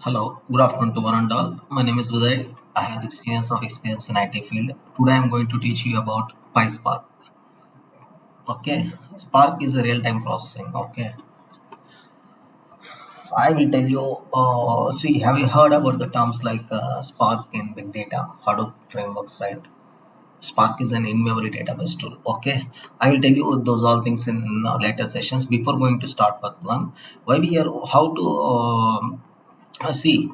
Hello, good afternoon to one and all. My name is Uday. I have 16 years of experience in IT field. Today I am going to teach you about PySpark. Okay, Spark is a real-time processing. Okay, I will tell you. See, have you heard about the terms like Spark in big data, Hadoop frameworks, right? Spark is an in-memory database tool. Okay, I will tell you those all things in later sessions. Before going to start part one, why we are how to see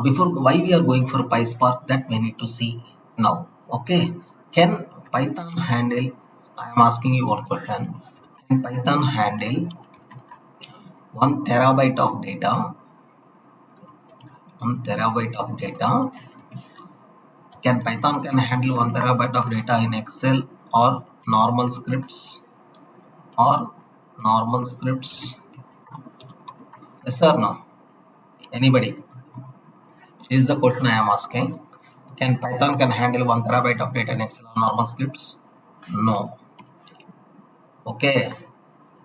before why we are going for PySpark that we need to see now. Okay, can Python handle? I am asking you one question. Can Python handle 1 terabyte of data? 1 terabyte of data. Can Python can handle 1 terabyte of data in Excel or normal scripts or normal scripts? Yes or no? Anybody? This is the question I am asking. Can Python can handle 1 terabyte of data in Excel or normal scripts? No. Okay.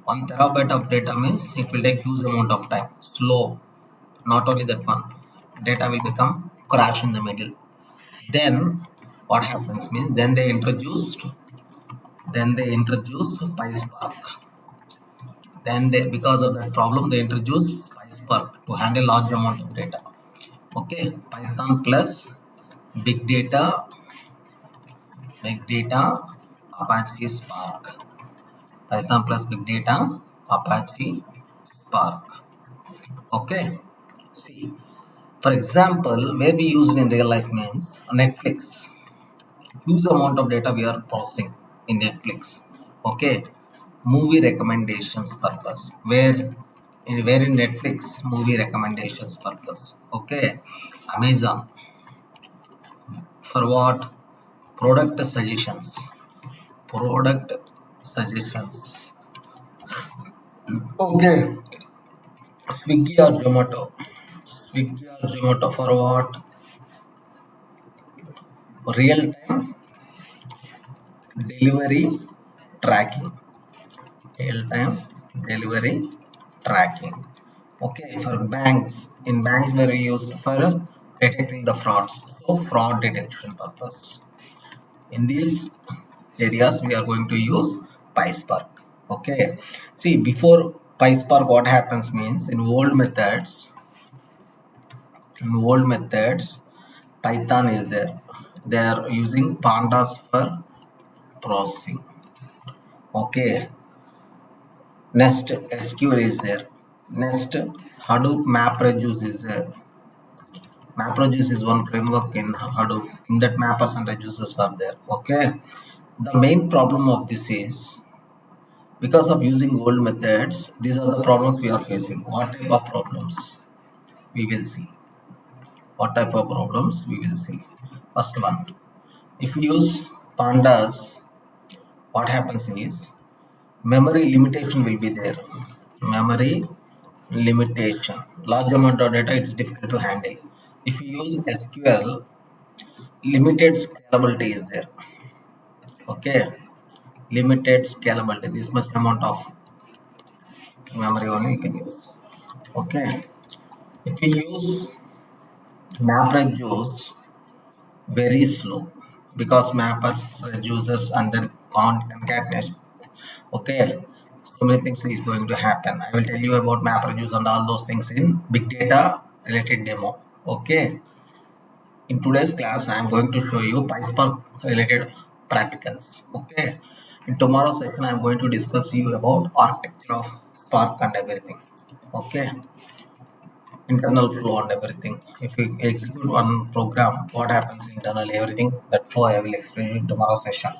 1 terabyte of data means it will take huge amount of time. Slow. Not only that one. Data will become crash in the middle. Then what happens means then they introduced PySpark. Then they because of that problem they introduced PySpark to handle large amount of data. Okay, Python plus big data, Apache Spark. Python plus big data, Apache Spark. Okay, see, for example, where we use it in real life means Netflix. Huge amount of data we are processing in Netflix. Okay, movie recommendations purpose. Where in Netflix movie recommendations purpose. Okay, Amazon for what? Product suggestions. Product suggestions. Okay, Swiggy or Zomato. Swiggy or Zomato for what? Real time delivery tracking. Real time delivery tracking. Okay, for banks, in banks were used for detecting the frauds, so fraud detection purpose. In these areas we are going to use PySpark. Okay, see, before PySpark what happens means in old methods Python is there. They are using pandas for processing. Okay, next SQL is there. Next, Hadoop MapReduce is there. MapReduce is one framework in Hadoop. In that, mappers and reducers are there. Okay. The main problem of this is because of using old methods, these are the problems we are facing. What type of problems we will see? What type of problems we will see? First one, if we use pandas, what happens is memory limitation will be there. Memory limitation. Large amount of data it is difficult to handle. If you use SQL, limited scalability is there. Okay, limited scalability. This much amount of memory only you can use. Okay, if you use MapReduce, very slow because mappers reduces and then concatenation. Okay, so many things is going to happen. I will tell you about MapReduce and all those things in big data related demo. Okay, in today's class I am going to show you PySpark related practicals. Okay, in tomorrow's session I am going to discuss you about architecture of Spark and everything. Okay, internal flow and everything. If we execute one program, what happens internally, everything that flow I will explain in tomorrow's session.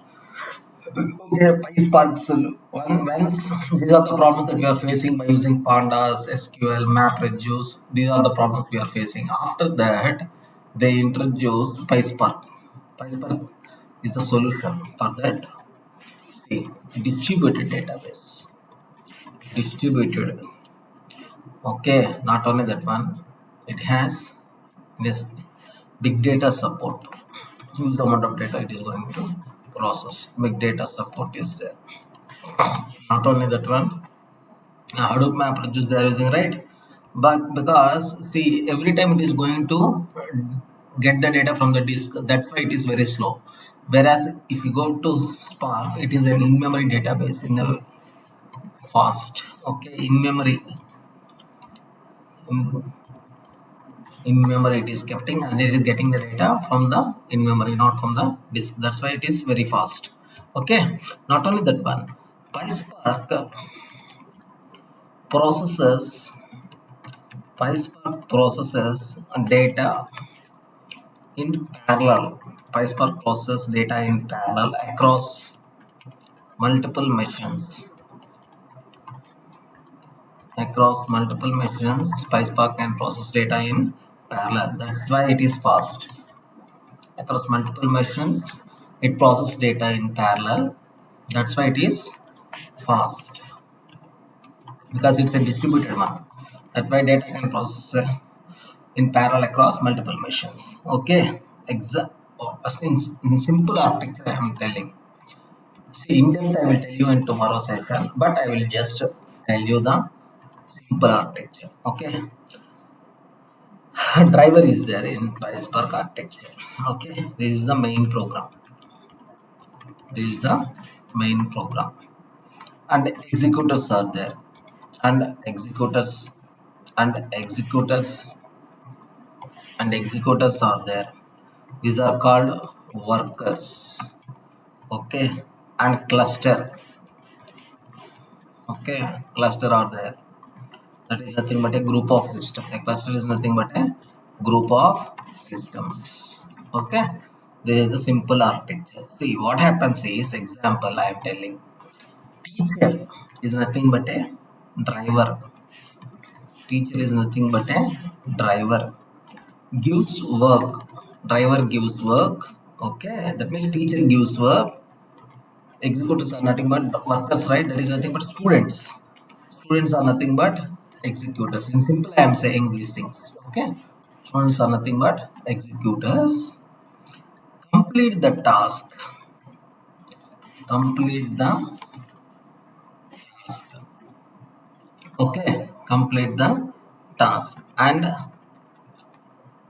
Okay, PySpark once these are the problems that we are facing by using pandas, SQL, MapReduce. These are the problems we are facing. After that, they introduce PySpark. PySpark is the solution for that. See, distributed database. Distributed. Okay, not only that one, it has this big data support. Huge amount of data it is going to process. Big data support is there. Not only that one, Hadoop MapReduce they are using, right? but because see every time it is going to get the data from the disk, that's why it is very slow. Whereas if you go to Spark, it is an in-memory database in a fast. Okay, in memory it is keeping, and it is getting the data from the in memory, not from the disk. That's why it is very fast. Okay, not only that one, PySpark processes PySpark processes data in parallel. PySpark processes data in parallel across multiple machines. Across multiple machines, PySpark can process data in parallel. That's why it is fast. Across multiple machines, it processes data in parallel. That's why it is fast, because it's a distributed one. That's why data can process in parallel across multiple machines. Okay, in simple architecture I am telling. See, in depth I will tell you in tomorrow's session, but I will just tell you the simple architecture. Okay, driver is there in PySpark architecture. Okay, this is the main program. This is the main program, and executors are there, and executors and executors are there. These are called workers. Okay, and cluster. Okay, cluster are there. That is nothing but a group of systems. A cluster is nothing but a group of systems. Okay, this is a simple architecture. See what happens is, example I am telling. Teacher is nothing but a driver. Teacher is nothing but a driver. Gives work. Driver gives work. Okay, that means teacher gives work. Executors are nothing but workers, right? That is nothing but students. Students are nothing but executors. In simple, I am saying these things. Okay, students are nothing but executors. Complete the task. Complete the okay. Complete the task, and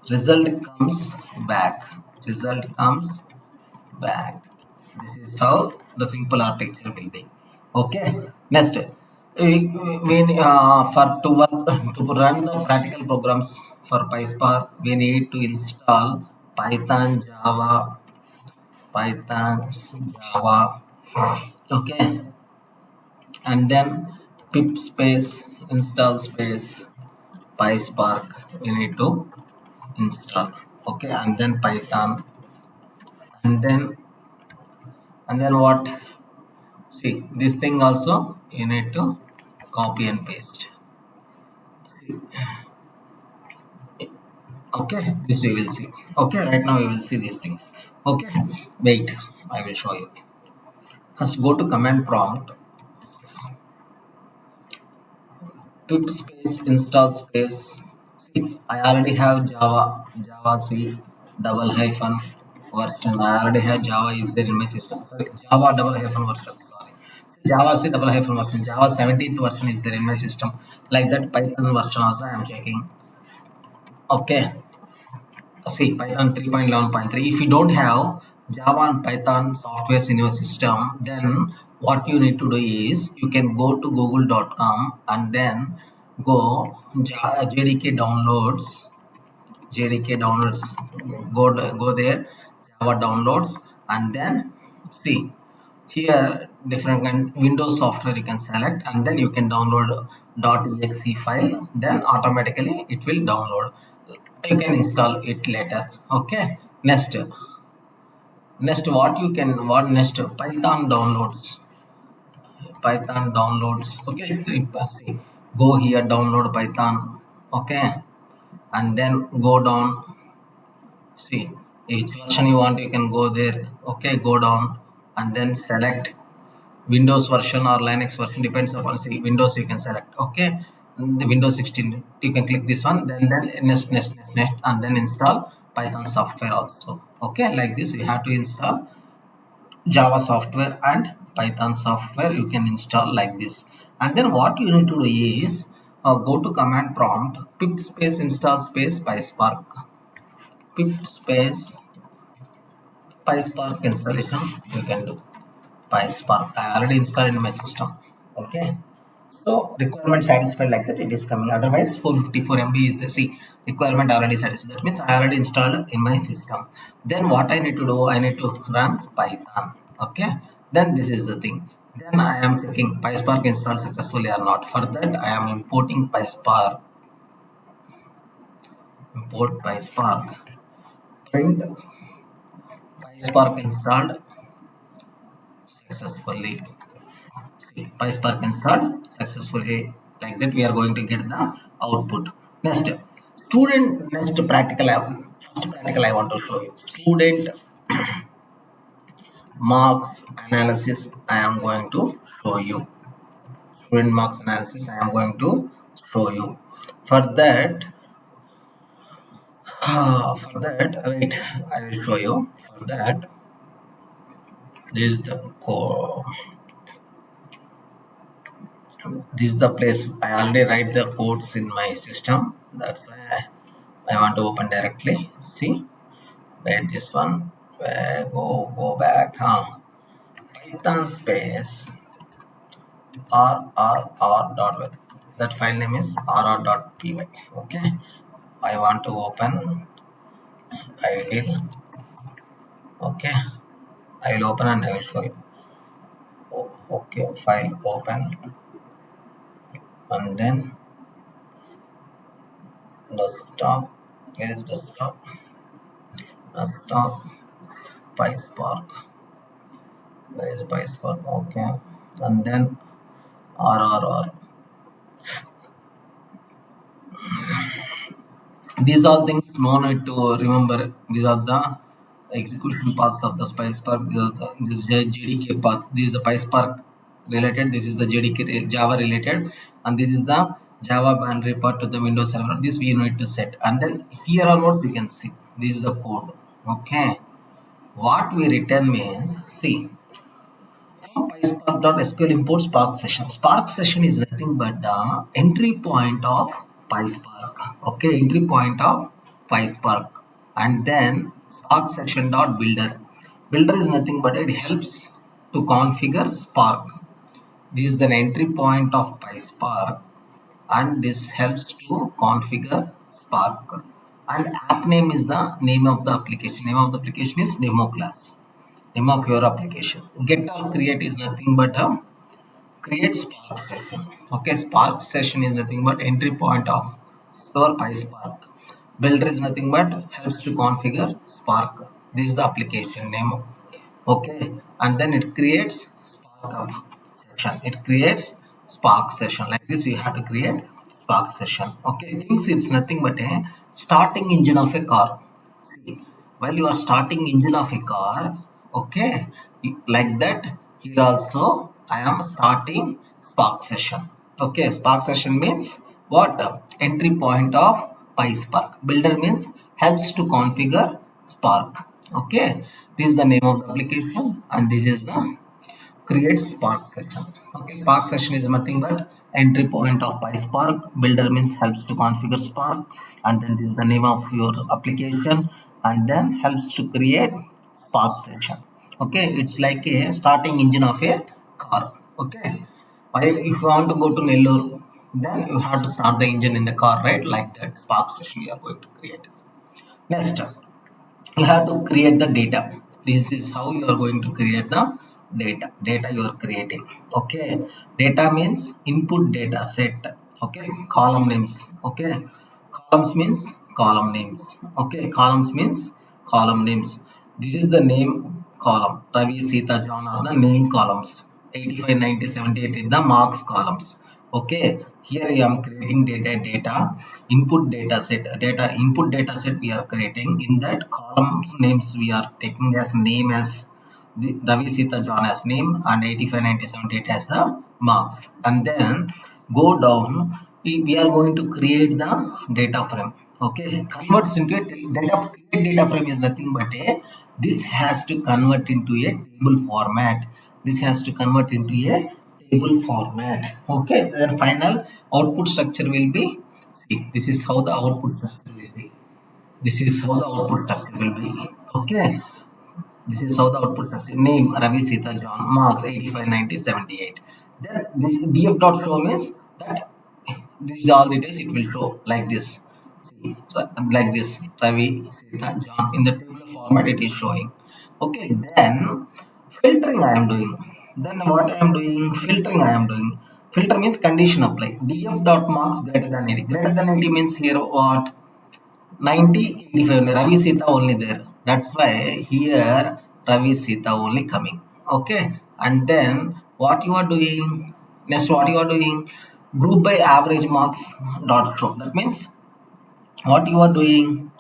result comes back. Result comes back. This is how the simple architecture will be. Okay, next, for to run the practical programs for PySpark, we need to install python java python java okay, and then pip space install space PySpark we need to install. Okay, and then python, and then what? See, this thing also you need to copy and paste. Okay, this we will see. Okay, right now we will see these things. Okay, wait, I will show you. First, go to command prompt, pip space install space. See, I already have Java C double hyphen version. I already have Java is there in my system. Sorry, Java double hyphen version. Sorry, Java C double hyphen version. Java 17th version is there in my system. Like that, Python version also I am checking. Okay, see Python 3.11.3. If you don't have Java and Python software in your system, then what you need to do is you can go to google.com and then go JDK downloads. JDK downloads. Go there, Java downloads, and then see here different Windows software you can select, and then you can download .exe file. Then automatically it will download. You can install it later. Okay, next what you can what next Python downloads. Okay, see, go here, download Python. Okay, and then go down. See each version you want, you can go there. Okay, go down and then select Windows version or Linux version, depends upon. See, Windows you can select. Okay, the Windows 16 you can click this one. Then next, and then install Python software also. Okay, like this you have to install Java software and Python software. You can install like this, and then what you need to do is go to command prompt, pip space install space PySpark, pip space PySpark installation. You can do PySpark. I already installed in my system. Okay. So requirement satisfied like that, it is coming. Otherwise, 454 MB is the C requirement already satisfied. That means I already installed in my system. Then what I need to do, I need to run Python. Okay. Then this is the thing. Then I am checking PySpark installed successfully or not. For that, I am importing PySpark. Import PySpark. Print PySpark installed successfully. PySpark installed successfully. Like that, we are going to get the output. Next, student. Next practical. First practical I want to show you. Student marks analysis. I am going to show you. Student marks analysis. I am going to show you. For that, wait. I will show you. For that, this is the core. This is the place I already write the codes in my system. That's why I want to open directly. See, wait, this one. Go back. Python space rr that file name is rr.py. Okay, I want to open. I will. Okay, I will open and I will show you. Okay, file open, and then desktop. Where is desktop? Desktop. PySpark. Where is PySpark? Okay, and then RRR. These all things no need to remember. These are the execution paths of the PySpark. This is the JDK path. This is the PySpark related. This is the JDK Java related, and this is the Java binary part to the Windows server. This we need to set, and then here onwards you can see this is the code. Okay, what we return means, see, from PySpark.sql import Spark session. Spark session is nothing but the entry point of PySpark. Okay, entry point of PySpark, and then Spark session dot builder. Builder is nothing but it helps to configure Spark. This is an entry point of PySpark, and this helps to configure Spark. And app name is the name of the application. Name of the application is demo class. Name of your application. Get or create is nothing but a create Spark session. Okay, Spark session is nothing but entry point of your PySpark. Builder is nothing but helps to configure Spark. This is the application name. Okay, and then it creates Spark session. It creates Spark session. Like this, you have to create Spark session. Okay, thinks it's nothing but a starting engine of a car. See, while you are starting engine of a car, okay, like that, here also I am starting Spark session. Okay, Spark session means what? Entry point of PySpark. Builder means helps to configure Spark. Okay, this is the name of the application, and this is the create Spark session. Okay, Spark session is nothing but entry point of PySpark. Builder means helps to configure Spark, and then this is the name of your application, and then helps to create Spark session. Okay, it's like a starting engine of a car. Okay, while if you want to go to Nellore, then you have to start the engine in the car, right? Like that, Spark session you are going to create. Next, you have to create the data. This is how you are going to create the data you are creating. Okay, data means input data set. Okay, column names. Okay, columns means column names. Okay, columns means column names. This is the name column. Ravi, Sita, John are the name columns. 85, 90, 78 is the marks columns. Okay, here I am creating data input data set. Data input data set we are creating. In that columns names we are taking as name as the Ravi, Sita, John as name, and 85, 90, 78 as the marks. And then go down, we are going to create the data frame. Okay, converts into a data frame is nothing but a this has to convert into a table format. This has to convert into a table format. Okay, then final output structure will be, see, this is how the output structure will be. This is how the output structure will be. Okay, this is how the output structure. Name Ravi, Sita, John, marks 85, 90, 78. Then this df dot show means that this is all details it will show like this. See, like this. Ravi, Sita, John. In the table format it is showing. Okay, then filtering I am doing. Then what I am doing? Filtering I am doing. Filter means condition apply. Df dot marks greater than 80. Greater than 80 means here what? 90, 85 only. Ravi Sita only there. That's why here Ravi Sita only coming. Okay. And then what you are doing? Next, what you are doing? Group by average marks dot show. That means what you are doing?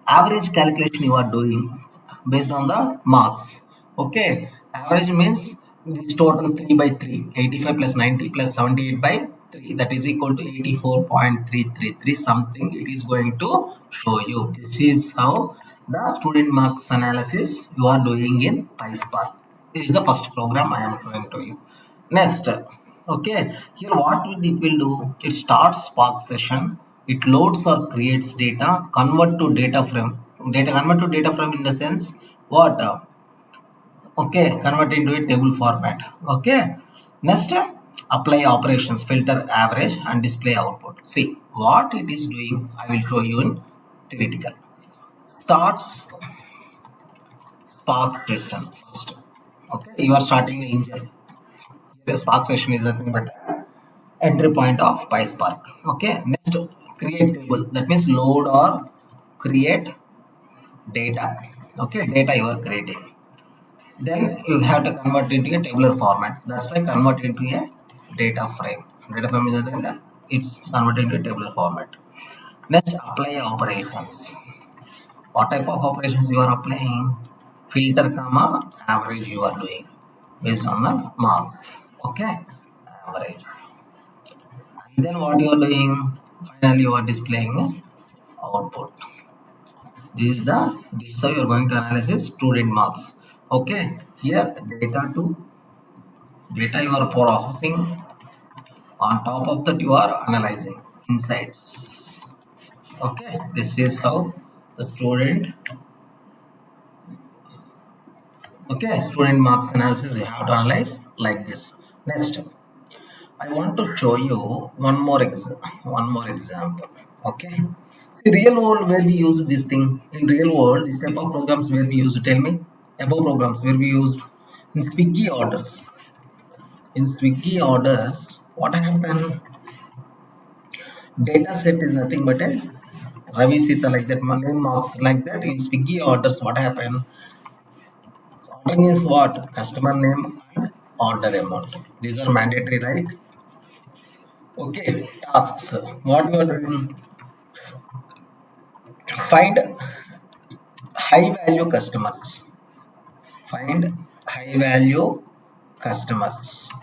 Average calculation you are doing based on the marks. Okay, average means this total 3 by 3, 85 plus 90 plus 78 by 3, that is equal to 84.333 something it is going to show you. This is how the student marks analysis you are doing in PySpark. This is the first program I am showing to you. Next, okay, here what it will do, it starts Spark session, it loads or creates data, convert to data frame. Data convert to data frame in the sense what? Okay, convert into a table format. Okay, next apply operations, filter average and display output. See what it is doing, I will show you in theoretical. Starts Spark session first. Okay, you are starting the engine. The Spark session is nothing but entry point of PySpark. Okay, next create table. That means load or create data. Okay, data you are creating. Then you have to convert into a tabular format. That's why convert into a data frame. Data frame is nothing that it's converted into a tabular format. Next, apply operations. What type of operations you are applying? Filter comma average you are doing based on the marks. Okay, average. And then what you are doing? Finally, you are displaying output. This is how you are going to analyze student marks. Okay, here data you are processing. On top of that, you are analyzing insights. Okay, this is how the student. Okay, student marks analysis you have to analyze like this. Next, I want to show you one more example. Okay. See, real world where we use this thing. In real world, this type of programs where we use, tell me, above programs where we use in Swiggy orders. In Swiggy orders, what happened? Data set is nothing but a Ravi Sita like that, name marks like that. In Swiggy orders, what happened? Ordering is what? Customer name and order amount. These are mandatory, right? Okay, tasks. What you are doing? Find high value customers. Find high value customers.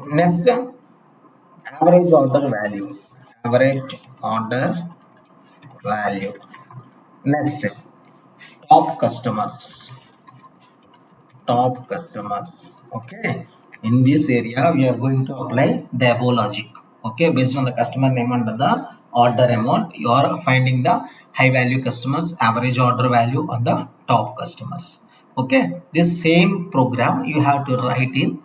Next, average order value. Average order value. Next, top customers. Top customers. Okay, in this area we are going to apply the above logic. Okay, based on the customer name and the order amount, you are finding the high value customers, average order value on the top customers. Okay, this same program you have to write in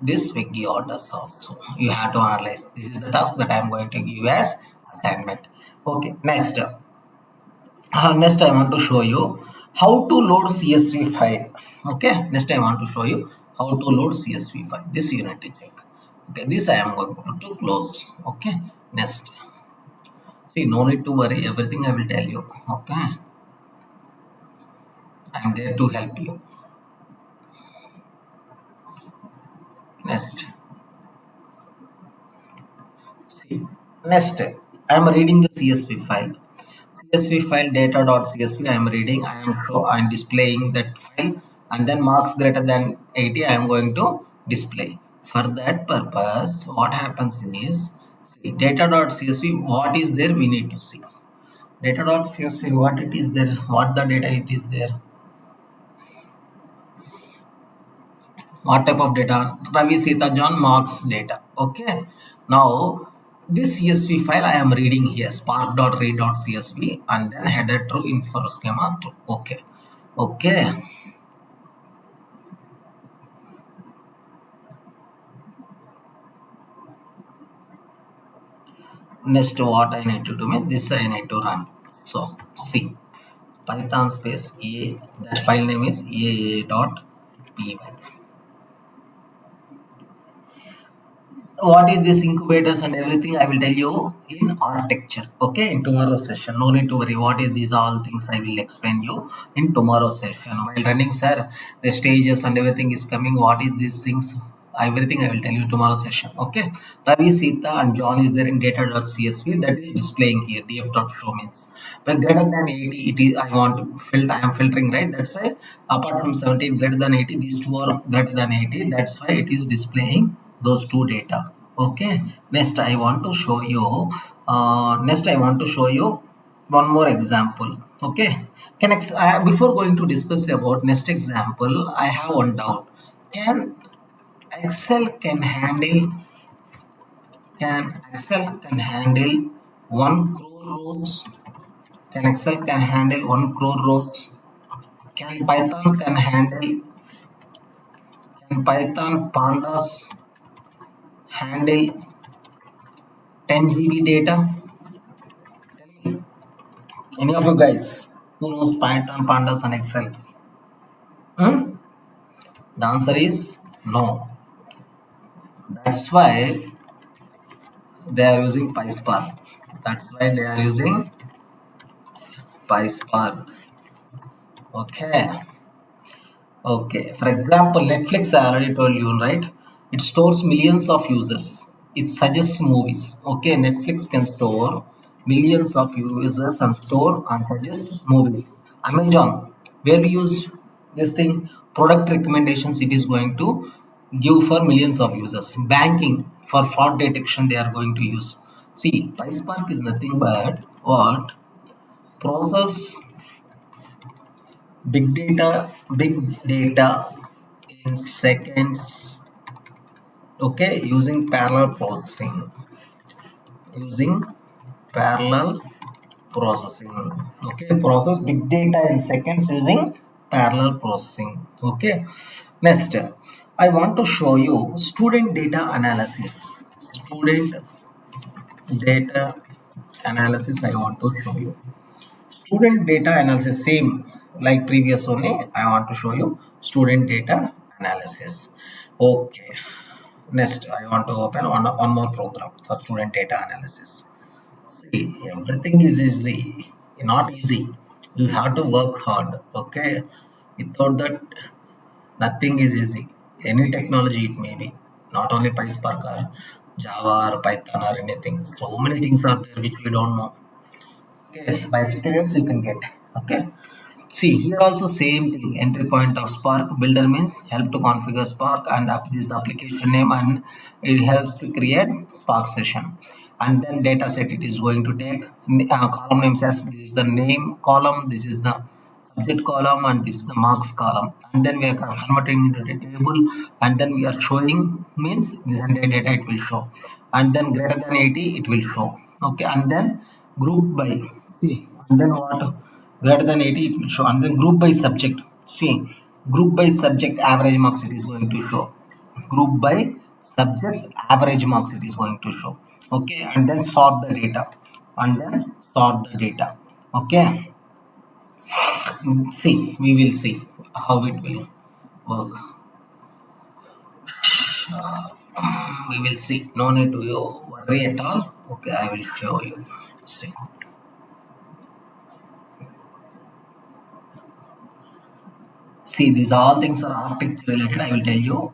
this Swiggy orders also. You have to analyze. This is the task that I am going to give you as assignment. Okay, next I want to show you how to load CSV file. Okay, next I want to show you how to load CSV file. This you need to check. Okay, this I am going to close. Okay, next, see, no need to worry, everything I will tell you. Okay, I am there to help you. Next, see, next I am reading the CSV file. CSV file data.csv I am reading. I am displaying that file, and then marks greater than 80 I am going to display. For that purpose, what happens is, see, data.csv, what is there we need to see. Data.csv, what it is there, what the data it is there. What type of data? Ravi, Sita, John, marks data. Okay. Now, this CSV file I am reading here, spark.read.csv, and then header true, info schema true. Okay. Okay. Next, what I need to do is this I need to run. So, see, Python space a, that file name is a.py. What is this incubators and everything I will tell you in architecture, okay, in tomorrow's session. No need to worry what is these all things, I will explain you in tomorrow's session while running, sir. The stages and everything is coming, what is these things, everything I will tell you tomorrow session. Okay, Ravi, Sita and John is there in data.csv, that is displaying here. Df.show means when greater than 80 it is, I want to filter, I am filtering, right? That's why apart from 70 greater than 80, these two are greater than 80, that's why it is displaying those two data. Okay, next I want to show you one more example. Okay, before going to discuss about next example, I have one doubt. Can excel can handle can excel can handle 1 crore rows? Can excel can handle 1 crore rows? Can python pandas handle 10 GB data? Any of you guys who knows Python, Pandas, and Excel? Hmm? The answer is no. That's why they are using PySpark. That's why they are using PySpark. Okay. Okay. For example, Netflix, I already told you, right? It stores millions of users. It suggests movies. Okay, Netflix can store millions of users and store and suggest movies. Amazon, where we use this thing, product recommendations, it is going to give for millions of users. Banking, for fraud detection, they are going to use. See, PySpark is nothing but what? Process big data in seconds. Okay, using parallel processing. Okay, process big data in seconds using parallel processing. Okay, next I want to show you student data analysis. Student data analysis I want to show you. Student data analysis, same like previous only. I want to show you student data analysis. Okay, next I want to open one more program for student data analysis. See, everything is easy, not easy. You have to work hard. Okay, without that, nothing is easy. Any technology it may be, not only PySpark or Java or Python or anything. So many things are there which we don't know. Okay, by experience you can get. Okay. See, here also same thing. Entry point of Spark builder means help to configure Spark and up this application name, and it helps to create Spark session. And then data set it is going to take column name says this is the name column, this is the subject column, and this is the marks column. And then we are converting into the table, and then we are showing means this entire data it will show. And then greater than 80 it will show. Okay, and then group by. See, and then what? Greater than 80 it will show, and then group by subject. See, group by subject average marks it is going to show. Group by subject average marks it is going to show. Okay, and then sort the data, okay. See, we will see how it will work. We will see, no need to worry at all. Okay, I will show you. See. See, these all things are architecture related. I will tell you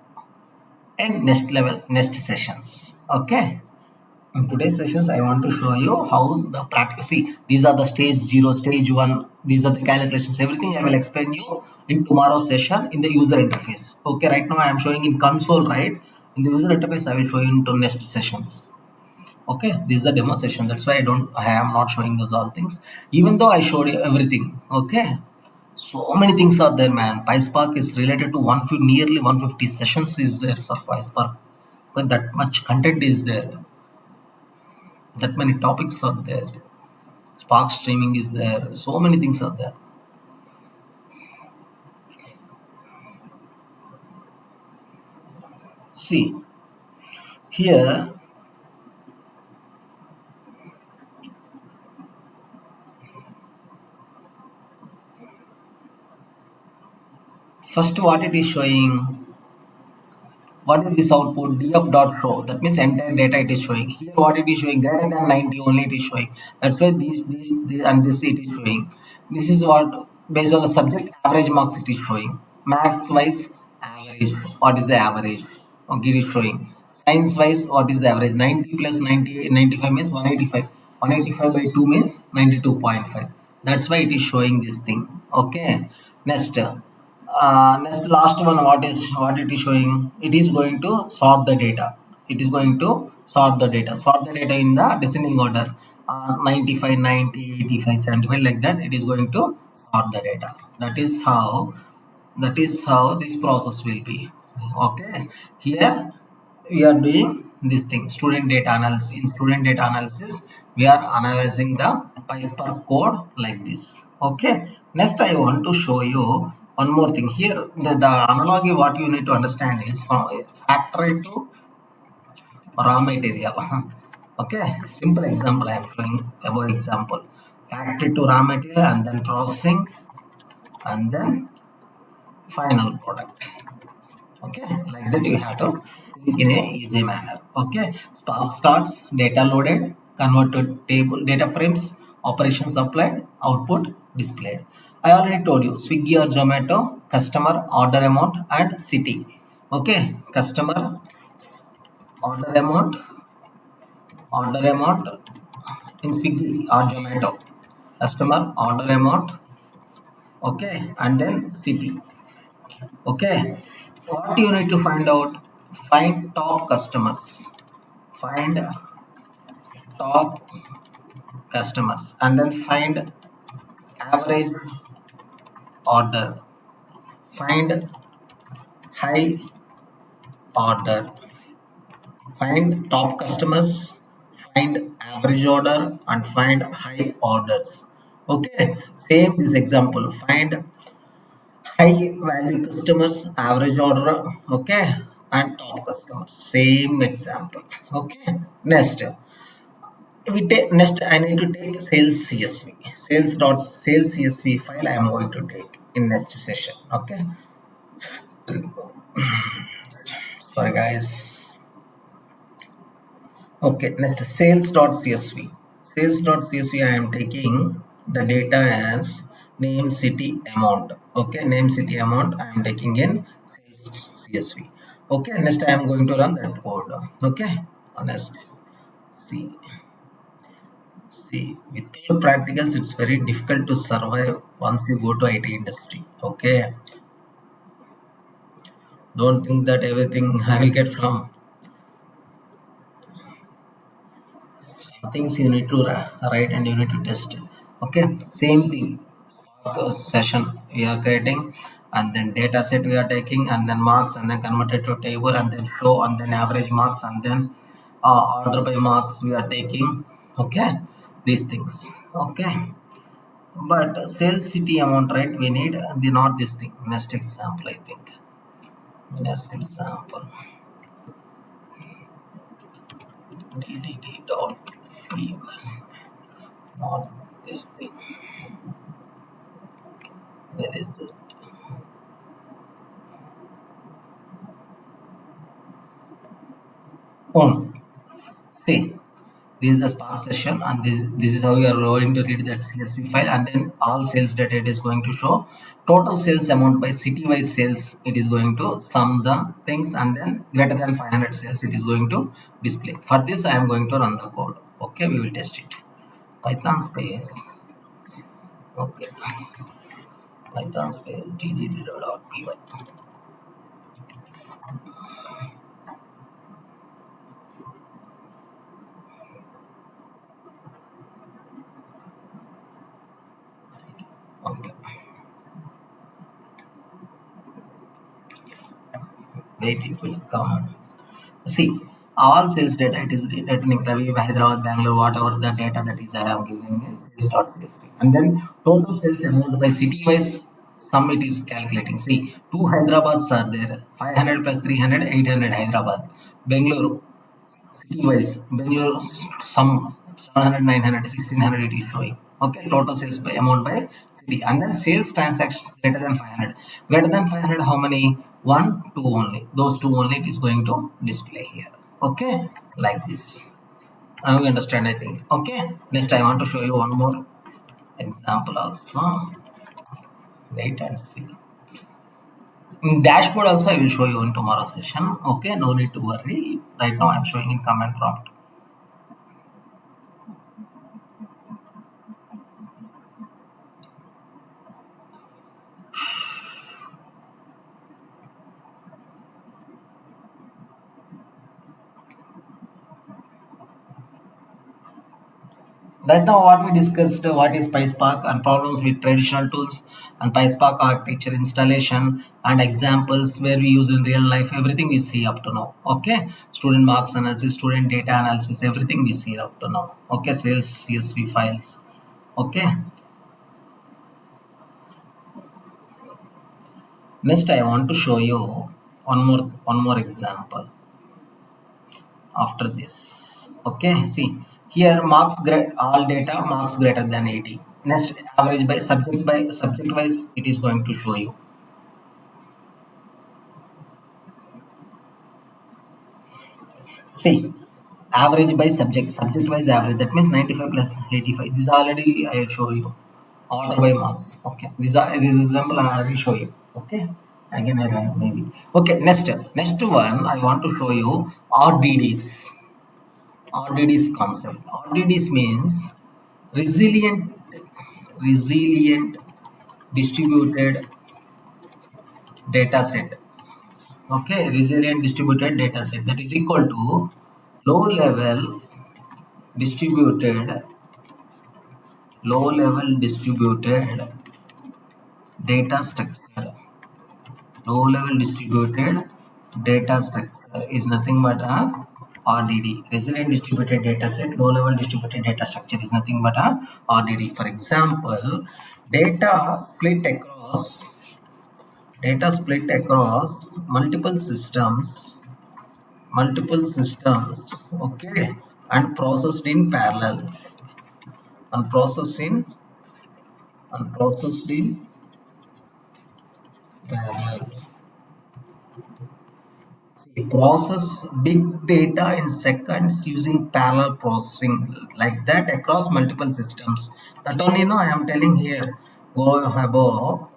in next sessions. Okay. In today's sessions, I want to show you how the practice. See, these are the stage 0, stage 1. These are the calculations. Everything I will explain you in tomorrow's session in the user interface. Okay, right now I am showing in console, right? In the user interface, I will show you into next sessions. Okay, this is the demo session. That's why I am not showing those all things. Even though I showed you everything. Okay. So many things are there, man. PySpark is related to nearly 150 sessions is there for PySpark. But that much content is there. That many topics are there. Spark streaming is there. So many things are there. See, here, first what it is showing, what is this output? Df dot show. That means entire data it is showing. Here what it is showing, greater than 90 only it is showing. That's why this and this it is showing. This is what based on the subject average marks it is showing. Max wise average. What is the average? Okay, it is showing. Science wise, what is the average? 90 plus 90, 95 means 185. 185 by 2 means 92.5. That's why it is showing this thing. Okay. Next. Next last one, what it is showing? It is going to sort the data. It is going to sort the data in the descending order. 95, 90, 85, 75 like that. It is going to sort the data. That is how this process will be. Okay. Here we are doing this thing, student data analysis. In student data analysis, we are analyzing the PySpark code like this. Okay. Next, I want to show you one more thing. Here, the analogy what you need to understand is from factory to raw material. Okay. Simple example I am showing above example. Factory to raw material and then processing and then final product. Okay, like that you have to think in a easy manner. Okay, spark starts, data loaded, convert to table, data frames, operations applied, output displayed. I already told you Swiggy or Zomato, customer, order amount and city. Okay, customer, order amount in Swiggy or Zomato, customer, order amount, okay, and then city. Okay, what you need to find out? Find top customers. Find top customers and then find average order. Find high order. Find top customers. Find average order and find high orders. Okay, same this example. Find high value customers, average order, okay, and top customers. Same example. Okay. Next I need to take sales CSV. Sales CSV file I am going to take in next session. Okay. Sorry guys. Okay, next sales.csv. Sales.csv I am taking the data as name, city, amount. Okay, name, city, amount I am taking in sales CSV. Okay, next I am going to run that code. Okay, next see without practicals it's very difficult to survive once you go to IT industry. Okay, don't think that everything I will get from things you need to write and you need to test. Okay, same thing. Session we are creating and then data set we are taking and then marks and then converted to table and then show and then average marks and then order by marks we are taking. Okay, these things. Okay, but sales city amount, right? We need the not this thing. Next example, I think. Next example. DDD.p, not this thing. Where is it? Oh, see, this is the Spark session, and this is how you are going to read that CSV file, and then all sales data it is going to show total sales amount by city wise sales. It is going to sum the things, and then greater than 500 sales it is going to display. For this, I am going to run the code. Okay, we will test it. Python space. Okay, Python space ddd.py. Okay. wait, it will come. See, all sales data, it is returning Ravi, Hyderabad, Bangalore, whatever the data that is I have given in sales.sales. And then total sales amount by city wise sum it is calculating. See, two Hyderabad's are there, 500 plus 300, 800 Hyderabad. Bangalore, city wise, Bangalore some 700, 900, 1600 it is showing. Okay, total sales by amount by city. And then sales transactions greater than 500. Greater than 500, how many? One, two only. Those two only it is going to display here. Okay, like this. Now you understand, I think. Okay, next I want to show you one more example also. Wait and see. In dashboard also I will show you in tomorrow session. Okay, no need to worry. Right now I am showing in command prompt. Right now, what we discussed, what is PySpark and problems with traditional tools and PySpark architecture installation and examples where we use in real life, everything we see up to now. Okay, student marks analysis, student data analysis, everything we see up to now. Okay, sales CSV files. Okay, next I want to show you one more example after this. Okay, see here marks all data marks greater than 80. Next average by subject wise it is going to show you. See average by subject wise average, that means 95 plus 85. This already I show you. Order by marks. Okay, this example I already show you. Okay, again I will maybe. Okay, next one I want to show you RDDs. RDDs concept. RDDs means resilient distributed data set. Okay, resilient distributed data set, that is equal to low level distributed data structure. Low level distributed data structure is nothing but a RDD. Resilient distributed data set, low level distributed data structure is nothing but a RDD. For example, data split across multiple systems, okay, and processed in parallel, and processed in parallel. Process big data in seconds using parallel processing, like that across multiple systems. That only I am telling here. Go above.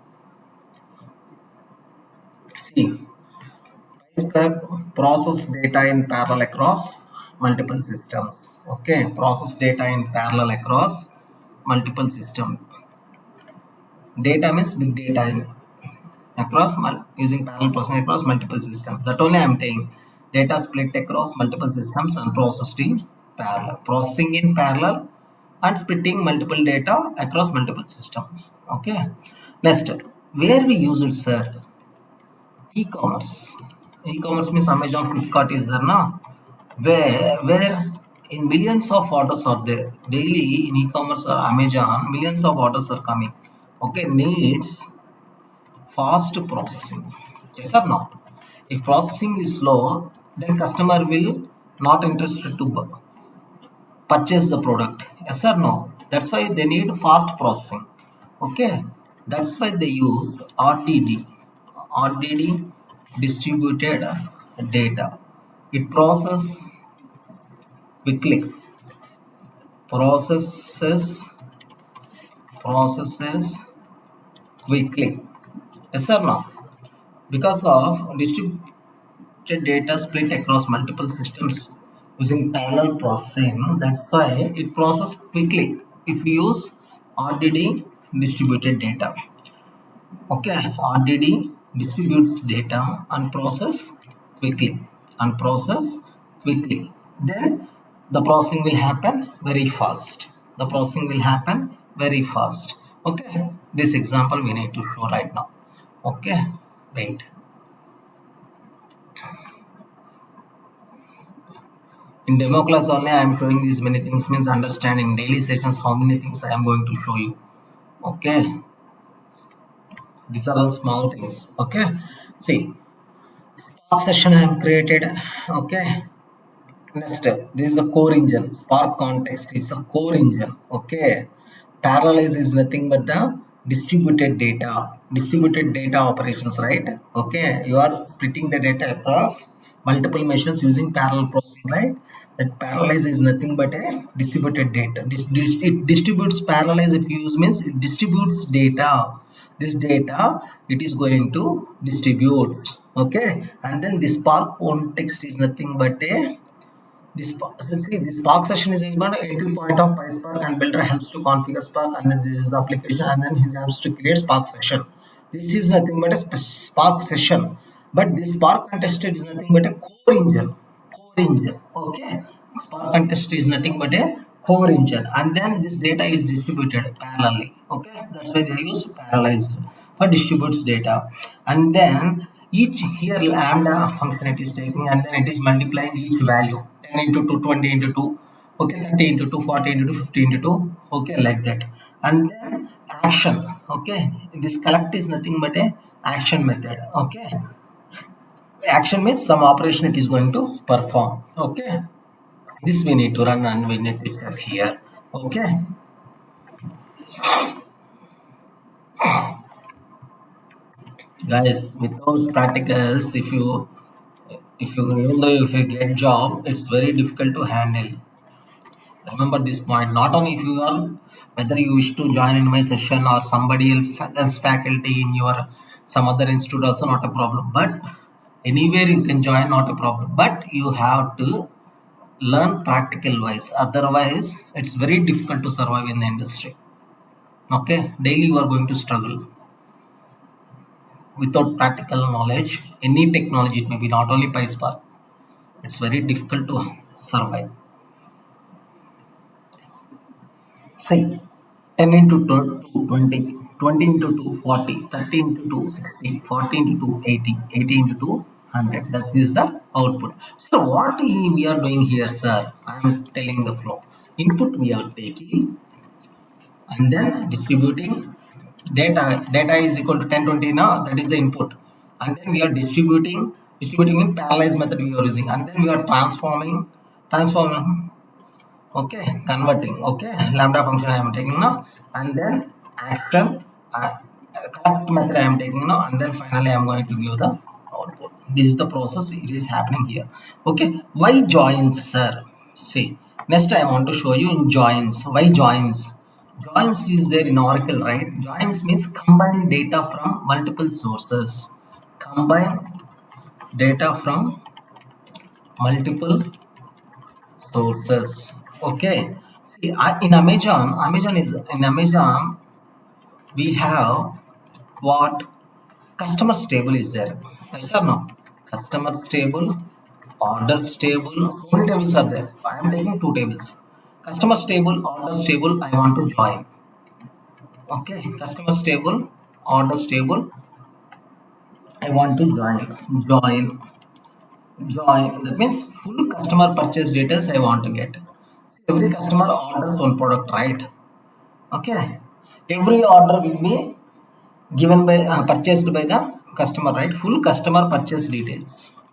See, process data in parallel across multiple systems. Okay, process data in parallel across multiple systems. Data means big data across using parallel processing across multiple systems. That only I am saying. Data split across multiple systems and processed in parallel. Processing in parallel and splitting multiple data across multiple systems. Okay. Next, where we use it, sir? E-commerce. E-commerce means Amazon, Flipkart is there now. Where in millions of orders are there daily in e-commerce or Amazon, millions of orders are coming. Okay, needs fast processing. Yes or no? If processing is slow, then customer will not interested to purchase the product. Yes or no? That's why they need fast processing. Okay, that's why they use RDD distributed data. It quickly processes quickly. Yes or no? Because of distributed data split across multiple systems using parallel processing, that's why it processes quickly if we use RDD distributed data. Okay, RDD distributes data and quickly process quickly. Then the processing will happen very fast. Okay, this example we need to show right now. Okay, wait. In demo class only I am showing these many things, means understanding daily sessions how many things I am going to show you. Okay, these are all small things. Okay, see, Spark session I am created. Okay, next, this is a core engine. Spark context is a core engine. Okay. Parallelize is nothing but the distributed data operations, right? Okay. You are splitting the data across multiple machines using parallel processing, right? That parallelize is nothing but a distributed data. It distributes parallelize, if you use, means it distributes data. This data it is going to distribute. Okay. And then the Spark context is nothing but a this Spark session is about entry point of PySpark, and builder helps to configure Spark, and then this is the application, and then he helps to create Spark session. This is nothing but a Spark session. But this Spark contested is nothing but a core engine. Core engine. Okay. Spark contest is nothing but a core engine, and then this data is distributed parallelly. Okay. That's why they use parallelized for distributes data, and then each here lambda function it is taking, and then it is multiplying each value 10 into 2, 20 into 2, okay, 30 into 2, 40 into 2, 50 into 2, okay, like that. And then action, okay, this collect is nothing but a action method. Okay, action means some operation it is going to perform. Okay, this we need to run and we need to check here. Okay, guys, without practicals, if you even though if you get job, it's very difficult to handle. Remember this point. Not only if you are, whether you wish to join in my session or somebody else faculty in your some other institute, also not a problem. But anywhere you can join, not a problem. But you have to learn practical wise. Otherwise, it's very difficult to survive in the industry. Okay, daily you are going to struggle without practical knowledge. Any technology, it may be not only PySpark. It's very difficult to survive. See, 10 into 2, 20, 20 into 2, 40, 30 into 2, 60, 40 into 2, 80, 80 into 2, 100. That is the output. So what we are doing here, sir? I am telling the flow. Input we are taking and then distributing data. Data is equal to 1020 now. That is the input. And then we are distributing in parallelize method we are using. And then we are transforming, okay, converting, okay, lambda function I am taking now, and then action, collect method I am taking now, and then finally I am going to give the output. This is the process it is happening here. Okay, why joins, sir? See, next I want to show you in joins. Why joins? Joins is there in Oracle, right? Joins means combine data from multiple sources. Combine data from multiple sources. Okay. See, in Amazon, we have what customer table is there. Yes or no? Customer table, orders table, so many tables are there. I am taking two tables. Customer table, orders table, I want to join. Okay, customer table, orders table, I want to join. That means full customer purchase details I want to get. Every customer orders one product, right? Okay, every order will be given by purchased by the customer, right? Full customer purchase details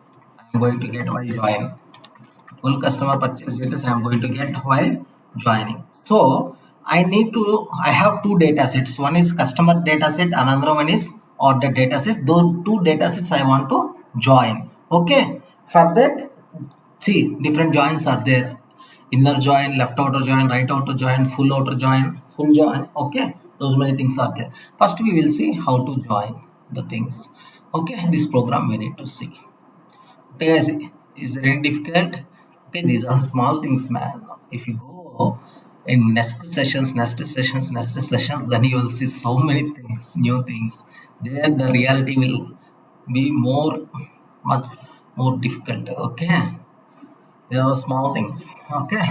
I'm going to get while join. Full customer purchase details I'm going to get while joining. So I have two data sets. One is customer data set, another one is order data sets. Those two data sets I want to join. Okay, for that, see, different joins are there. Inner join, left outer join, right outer join, full outer join, full join. Okay, those many things are there. First, we will see how to join the things. Okay, this program we need to see. Okay, guys, is it very difficult? Okay, these are small things, man. If you go in next sessions, then you will see so many things, new things. There, the reality will be much more difficult. Okay. They are small things. Okay.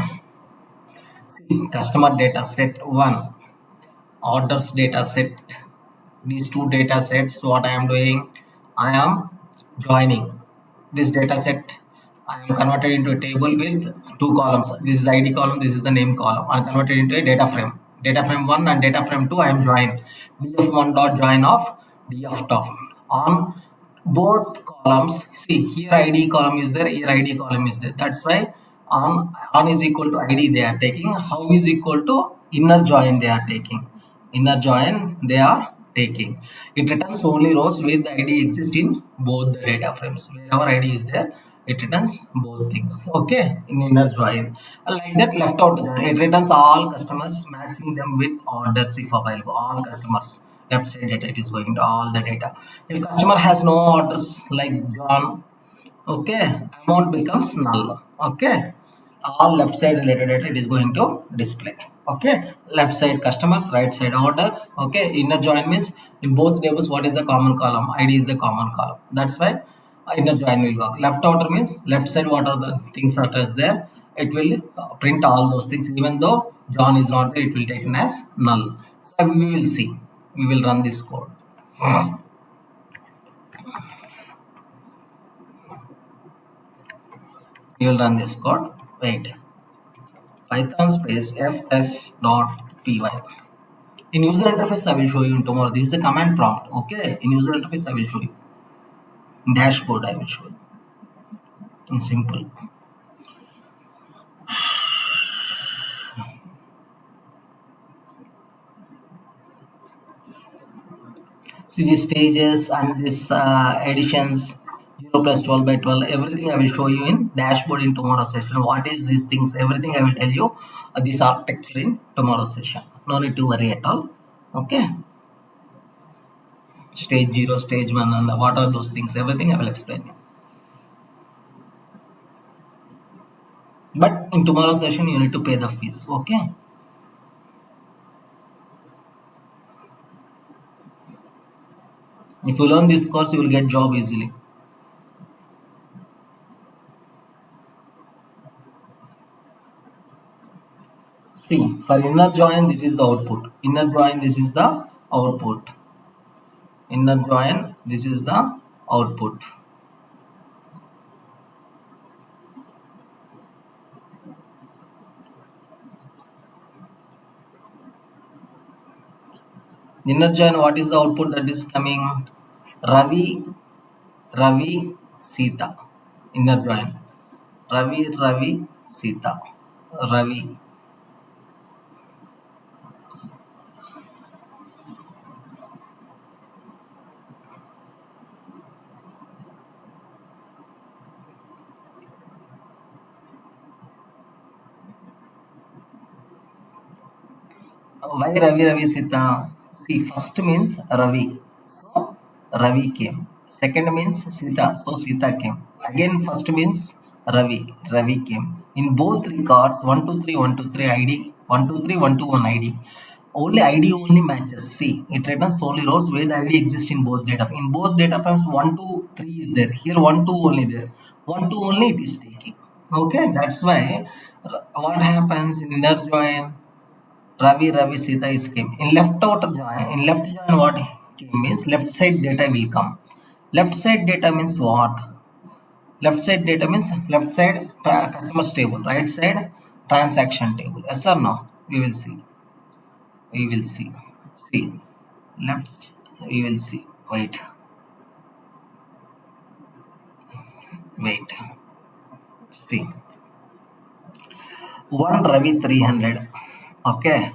See, customer data set 1, orders data set. These two data sets, what I am doing, I am joining this data set I am converted into a table with two columns. This is ID column, this is the name column. I am converted into a data frame. Data frame 1 and data frame 2 I am joined. df1 dot join of df top. On both columns, see here ID column is there, here ID column is there. That's why on is equal to ID they are taking. How is equal to inner join they are taking. Inner join they are taking. It returns only rows where the ID exists in both the data frames. Wherever ID is there, it returns both things. Okay, in inner join. And like that, left out join. It returns all customers, matching them with orders if available. All customers. Left side data, it is going to all the data. If customer has no orders like John, okay, amount becomes null. Okay, all left side related data it is going to display. Okay, left side customers, right side orders. Okay, inner join means in both tables what is the common column? ID is the common column. That's why inner join will work. Left outer means left side what are the things that is there, it will print all those things. Even though John is not there, it will taken as null. So we will see, we will run this code. You will run this code. Wait, python space ff.py. In user interface I will show you tomorrow. This is the command prompt. Okay, in user interface I will show you. In dashboard I will show you in simple. See the stages and this additions, 0 plus 12 by 12, everything I will show you in dashboard in tomorrow session. What is these things, everything I will tell you this architecture in tomorrow session. No need to worry at all. Okay, stage 0, stage 1 and what are those things, everything I will explain you. But in tomorrow session you need to pay the fees. Okay, if you learn this course you will get job easily. See, for inner join this is the output. Inner join this is the output. Inner join this is the output. Inner join, what is the output that is coming? Ravi, Sita. Inner join. Ravi, Sita. Ravi. Why Ravi, Sita? See, first means Ravi. So Ravi came. Second means Sita. So Sita came. Again, first means Ravi came. In both records, 1, 2, 3, 1, 2, 3 ID, 1, 2, 3, 1, 2, 1 ID. Only ID only matches. See, it returns only rows where the ID exists in both data. In both data frames, 1, 2, 3 is there. Here, 1, 2 only there. 1, 2 only it is taking. Okay, that's why what happens in inner join? Ravi, Sita is came. In left join what came means left side data will come. Left side data means what? Left side data means left side customer table, right side transaction table. Yes or no? We will see. We will see. See. Left, we will see. Wait. Wait. See. 1 Ravi 300. Okay.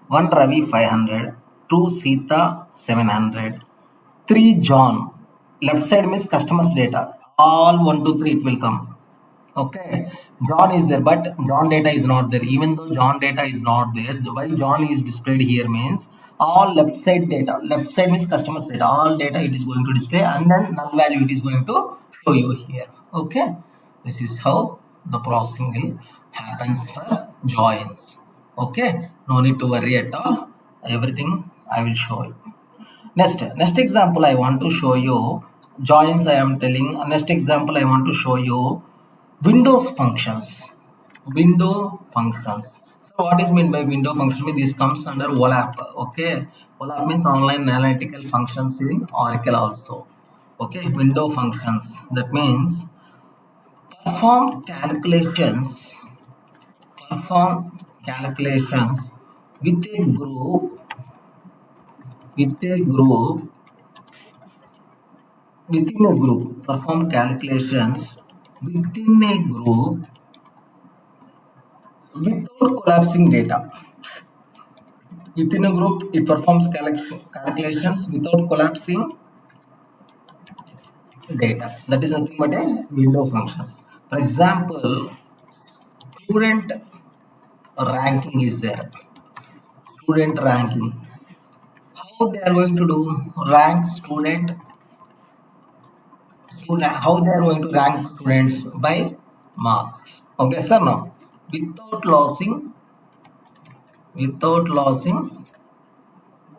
1 Ravi 500. 2 Sita 700. 3 John. Left side means customers data. All 1, 2, 3 it will come. Okay. John is there, but John data is not there. Even though John data is not there, why John is displayed here means all left side data. Left side means customers data. All data it is going to display, and then null value it is going to show you here. Okay. This is how the processing will happens for joins. Okay. No need to worry at all. Everything I will show you. Next example I want to show you joins. I am telling next example I want to show you Windows functions. Window functions. So what is meant by window function? This comes under OLAP. Okay, OLAP means online analytical functions in Oracle also. Okay, window functions. That means perform calculations perform calculations with a group with a group within a group perform calculations within a group without collapsing data. Within a group it performs calculations without collapsing data. That is nothing but a window function. For example, student ranking is there. Student ranking, how they are going to do rank student, how they are going to rank students by marks. Okay sir, no, without losing without losing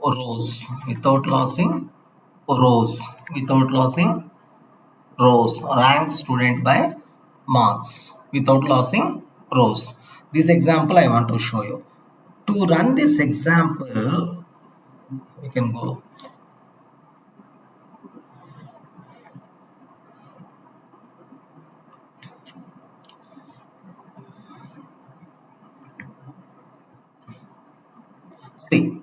rows without losing rows without losing rows, rank student by marks without losing rows. This example I want to show you. To run this example we can go. See,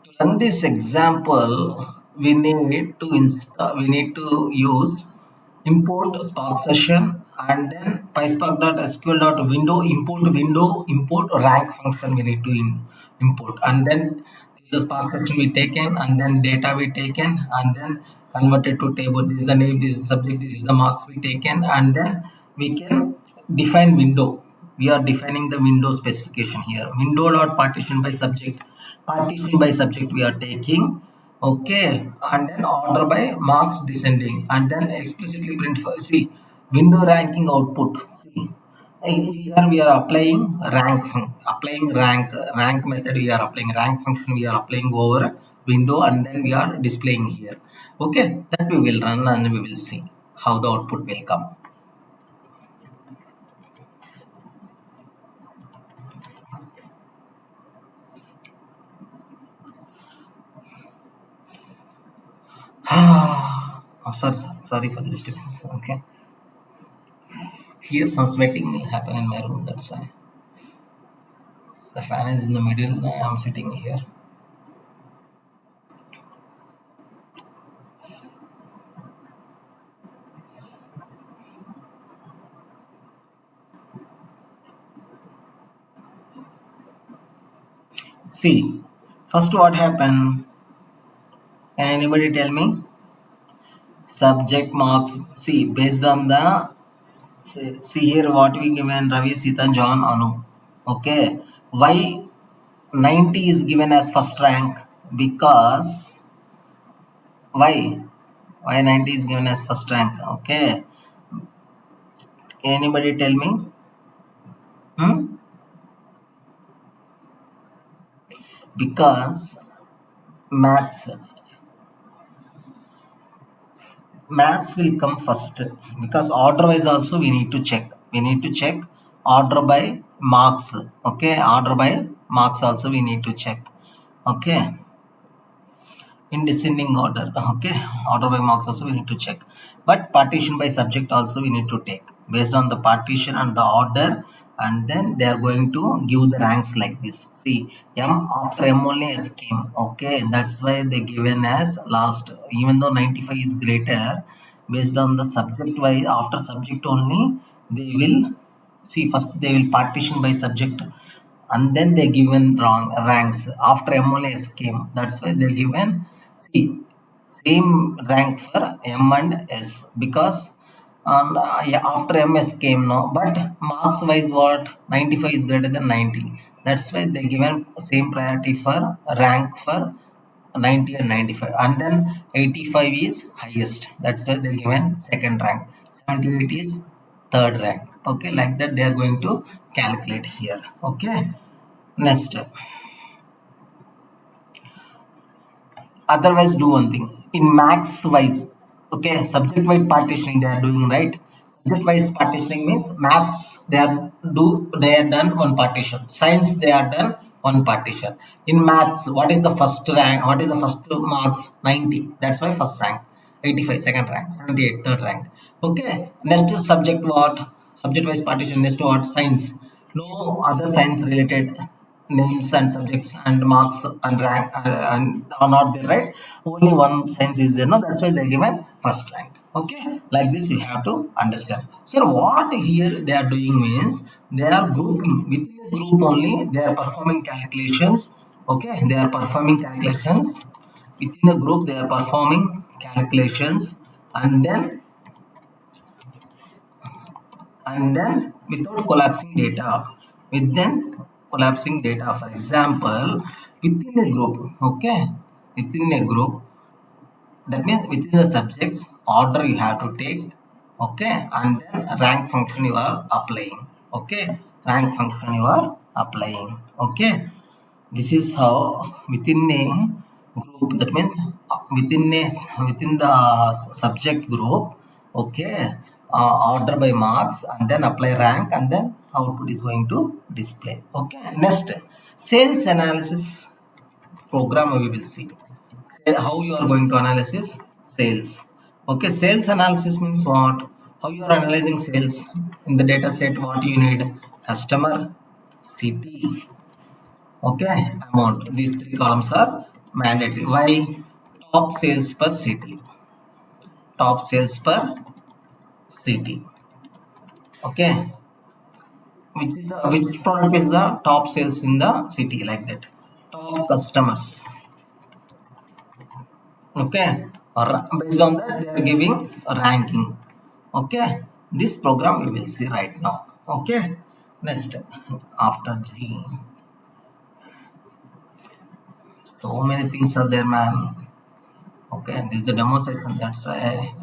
to run this example, we need to use import Spark session and then PySpark.sql.window import rank function we need to import, and then this is the Spark session we taken, and then data we taken, and then converted to table. This is the name, this is the subject, this is the marks we taken, and then we can define window. We are defining the window specification here. Window dot partition by subject. Partition by subject we are taking. Okay, and then order by marks descending, and then explicitly print for, see, window ranking output. See, here we are applying rank method. We are applying rank function. We are applying over window, and then we are displaying here. Okay, that we will run and we will see how the output will come. Oh, sorry for the disturbance. Okay, here some sweating will happen in my room. That's why the fan is in the middle. I am sitting here. See, first what happened? Can anybody tell me? Subject marks. See, based on the see here what we given Ravi, Sita, John, Anu. Okay, why 90 is given as first rank? Because why 90 is given as first rank? Okay, can anybody tell me? Because maths will come first, because order wise also we need to check order by marks. Okay, order by marks also we need to check. Okay, in descending order. Okay, order by marks also we need to check, but partition by subject also we need to take based on the partition and the order, and then they are going to give the ranks like this. See, m after m only s came. Okay, that's why they given as last, even though 95 is greater, based on the subject wise, after subject only they will see, first they will partition by subject, and then they given wrong ranks after m only s came. That's why they given, see, same rank for m and s, because yeah, after ms came now, but marks wise what, 95 is greater than 90. That's why they given same priority for rank for 90 and 95, and then 85 is highest. That's why they given second rank. 78 is third rank. Okay, like that they are going to calculate here. Okay, next, otherwise do one thing in max wise. Okay, subject wise partitioning they are doing, right? Subject wise partitioning means maths they are done one partition, science they are done one partition. In maths, what is the first rank, what is the first marks? 90, that's why first rank. 85 second rank, 78 third rank. Okay, next is subject what, Subject wise partition is to what? Science. No other science related names and subjects and marks and rank and are not there, right? Only one science is there, no? That's why they given first rank. Okay, like this you have to understand. So what here they are doing means they are grouping within a group only. They are performing calculations. Okay, they are performing calculations within a group. They are performing calculations, and then without collapsing data, within collapsing data, for example, within a group. Okay, within a group, that means within the subject order you have to take. Okay, and then rank function you are applying. Okay, rank function you are applying. Okay, this is how within a group, that means within the subject group. Okay, order by marks and then apply rank and then output is going to display. Okay, next, sales analysis program we will see. How you are going to analysis sales. Okay, sales analysis means what? How you are analyzing sales in the data set. What you need? Customer, city, okay, amount. These three columns are mandatory. Why? Top sales per city. Top sales per city. Okay, which product is the top sales in the city, like that. Top customers. Okay, or based on that they are giving a ranking. Okay, this program we will see right now. Okay, next, after G, so many things are there, man. Okay, this is the demo session, that's why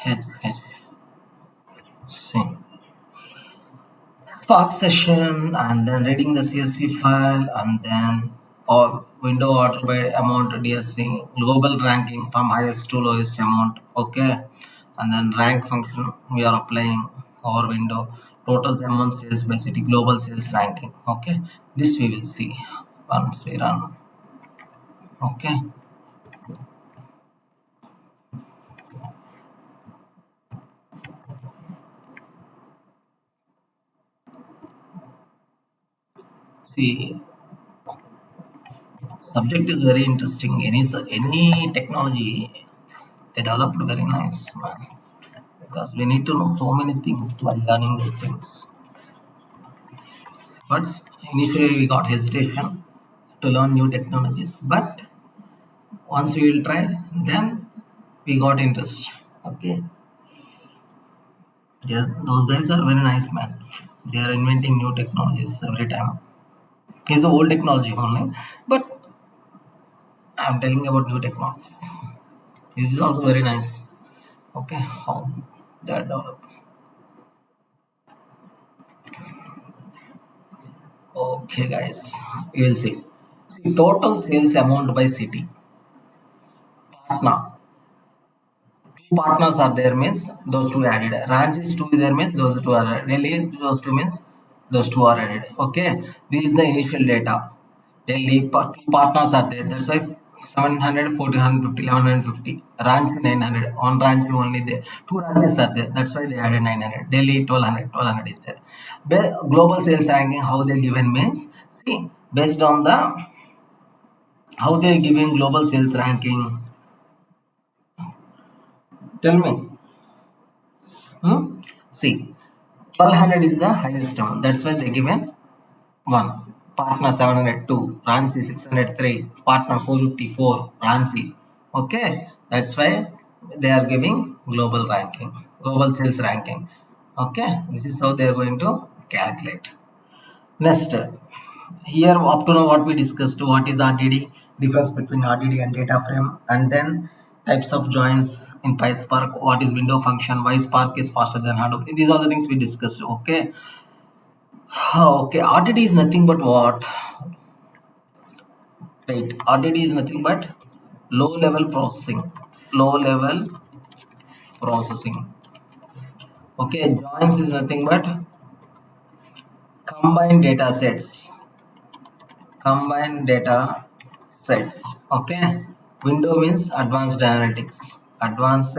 H see Spark session, and then reading the CSV file, and then or window order by amount DSC, global ranking from highest to lowest amount. Okay, and then rank function we are applying our window. Total amount sales by city, global sales ranking. Okay, this we will see once we run. Okay, see, subject is very interesting. Any technology they developed very nice, man, because we need to know so many things while learning these things. But initially we got hesitation to learn new technologies. But once we will try, then we got interest. Okay. Yes, those guys are very nice, man. They are inventing new technologies every time. It's the old technology only, but I'm telling about new technologies. This is also very nice. Okay, how that develop. Okay, guys, you will see. See, total sales amount by city. Patna. Two partners are there means those two added. Ranch is two there means those two are added. Delhi, those two means those two are added. Okay, this is the initial data. Delhi, two partners are there. That's why 700, 1450, 1150. Ranch 900. On ranch only there. Two ranches are there. That's why they added 900. Delhi 1200. 1200 is there. Global sales ranking, how they given means, see, based on the how they giving global sales ranking. Tell me. See, 1200 is the highest amount. That's why they given 1. Partner 702, Ranchi 603, partner 454, Ranchi. Okay, that's why they are giving global ranking, global sales ranking. Okay, this is how they are going to calculate. Next, here up to now what we discussed, what is RDD, difference between RDD and data frame, and then types of joins in PySpark, what is window function, why Spark is faster than Hadoop. These are the things we discussed. Okay. Okay, RDD is nothing but what? Right, RDD is nothing but low level processing. Low level processing. Okay, joins is nothing but combined data sets. Combined data sets. Okay, window means advanced analytics. Advanced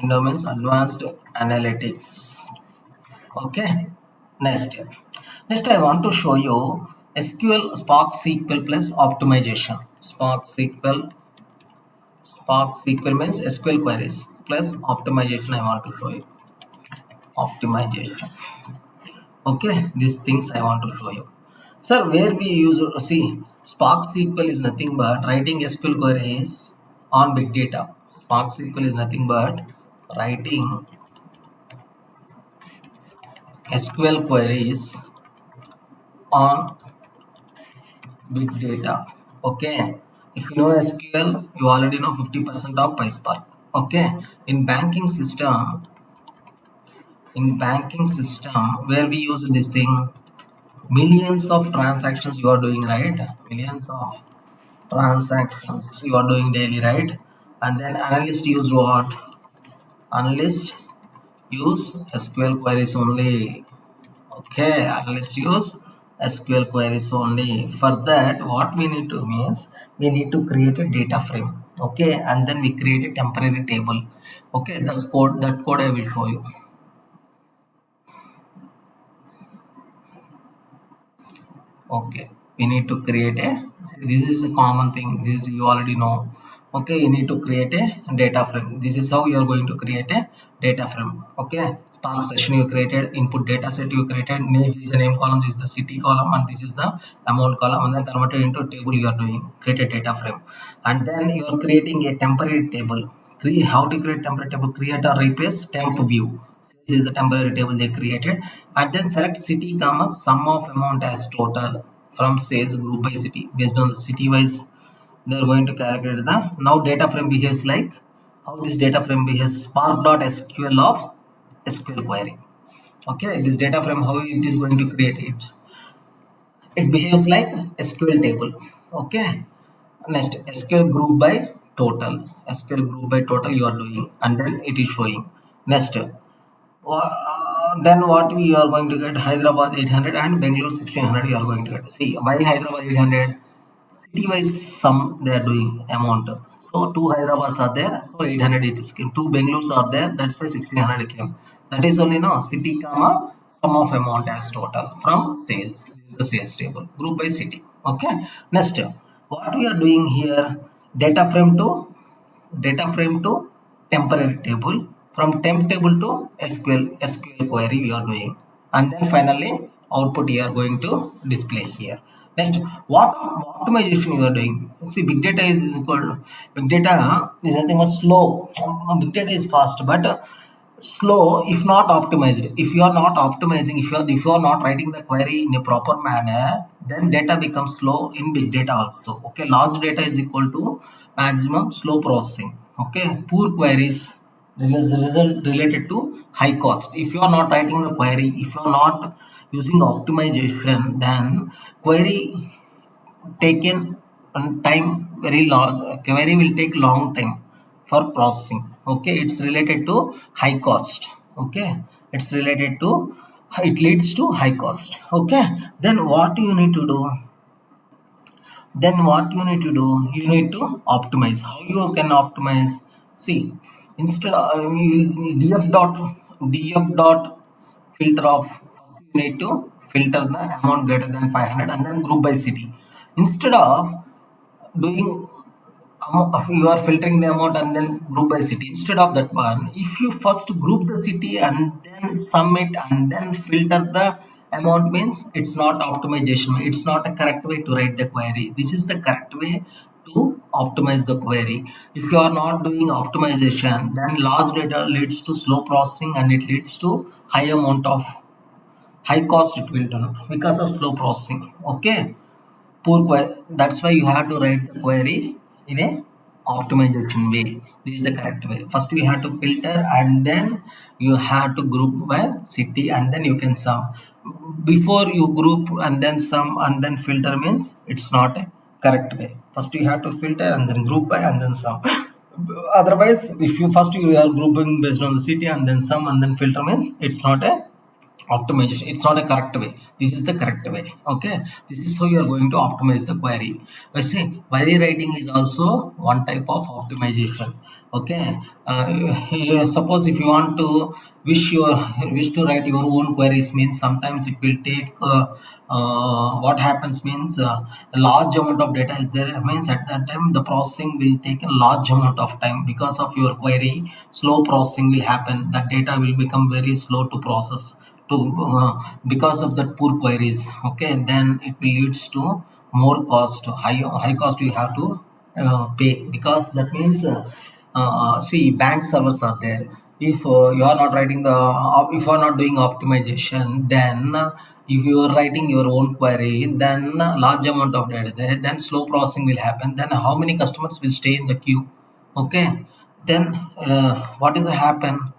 Window means advanced analytics. Okay. Next. Next, I want to show you SQL Spark SQL plus optimization. Spark SQL means SQL queries plus optimization. I want to show you optimization. Okay, these things I want to show you. Sir, where we use, see, Spark SQL is nothing but writing SQL queries on big data. Spark SQL is nothing but writing SQL queries on big data. Okay, if you know SQL, you already know 50% of PySpark. Okay, in banking system, where we use this thing, millions of transactions you are doing, right? Millions of transactions you are doing daily, right? And then analyst use what? Analyst use SQL queries only. Okay, analyst use SQL queries only. For that, what we need to means we need to create a data frame. Okay, and then we create a temporary table. Okay, that code I will show you. Okay, we need to create a, this is the common thing, this you already know. Okay, you need to create a data frame. This is how you are going to create a data frame. Okay, spark session you created, input data set you created, name, this is the name column, this is the city column, and this is the amount column, and then converted into table you are doing, create a data frame. And then you are creating a temporary table. How to create temporary table? Create or replace temp view. This is the temporary table they created. And then select city comma sum of amount as total from sales group by city. Based on the city wise, they are going to calculate the, now data frame behaves like, how this data frame behaves, spark.sql of SQL query. Okay, this data frame, how it is going to create it, it behaves like SQL table. Okay, next SQL group by total. SQL group by total you are doing, and then it is showing. Next, then what we are going to get, Hyderabad 800 and Bangalore 1600 you are going to get. See, why Hyderabad 800? City wise sum they are doing amount. So two Hyderabad are there, so 800 it came. Two Bengalore's are there, that's why 1600 came. That is only no city comma sum of amount as total from sales. This is the sales table group by city. Okay, next what we are doing here, data frame to temporary table, from temp table to SQL query we are doing, and then finally output you are going to display here. Next, what optimization you are doing? See, big data is equal, big data is nothing but slow. Big data is fast, but slow if not optimized. If you are not optimizing, if you are not writing the query in a proper manner, then data becomes slow in big data also. Okay, large data is equal to maximum slow processing. Okay, poor queries is result related to high cost. If you are not writing the query, if you are not using optimization, then query taken time very large, query will take long time for processing. Okay, it's related to high cost. Okay, it's related to, it leads to high cost. Okay, then what you need to do, you need to optimize. How you can optimize? See, instead of df dot filter of, you need to filter the amount greater than 500 and then group by city. Instead of doing you are filtering the amount and then group by city, instead of that one, if you first group the city and then sum it and then filter the amount, means it's not optimization, it's not a correct way to write the query. This is the correct way to optimize the query. If you are not doing optimization, then large data leads to slow processing and it leads to high amount of high cost it will done because of slow processing. Okay, poor query. That's why you have to write the query in a optimization way. This is the correct way. First you have to filter and then you have to group by city and then you can sum. Before you group and then sum and then filter, means it's not a correct way. First you have to filter and then group by and then sum. Otherwise, if you first you are grouping based on the city and then sum and then filter, means it's not a optimization. It's not a correct way. This is the correct way. Okay, this is how you are going to optimize the query. Let's say query writing is also one type of optimization. Okay, suppose if you want to wish to write your own queries, means sometimes it will take what happens means a large amount of data is there, means at that time the processing will take a large amount of time because of your query. Slow processing will happen, that data will become very slow to process to because of that poor queries. Okay, then it will leads to more cost, high cost you have to pay, because that means see, bank servers are there. If you are not writing the if you are not doing optimization, then if you are writing your own query, then large amount of data there, then slow processing will happen, then how many customers will stay in the queue? Okay, then what is happen?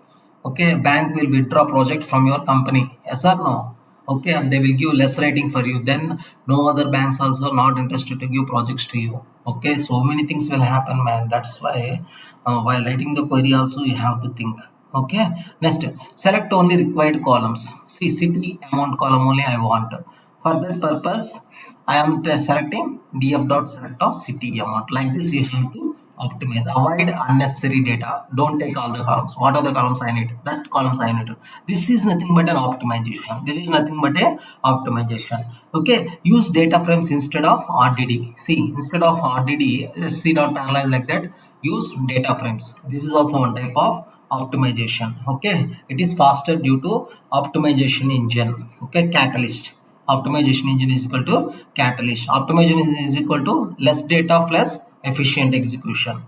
Okay, bank will withdraw project from your company, yes or no? Okay, and they will give less rating for you, then no other banks also not interested to give projects to you. Okay, so many things will happen, man. That's why while writing the query also you have to think. Okay, next, select only required columns. See, city amount column only I want. For that purpose I am selecting df dot select of city amount. Like this you have to optimize. Avoid unnecessary data. Don't take all the columns. What are the columns I need? That columns I need. This is nothing but an optimization. This is nothing but a optimization. Okay, use data frames instead of RDD. See, instead of RDD, let's see dot parallelize like that. Use data frames. This is also one type of optimization. Okay, it is faster due to optimization engine. Okay, catalyst. Optimization engine is equal to catalyst. Optimization is equal to less data plus efficient execution.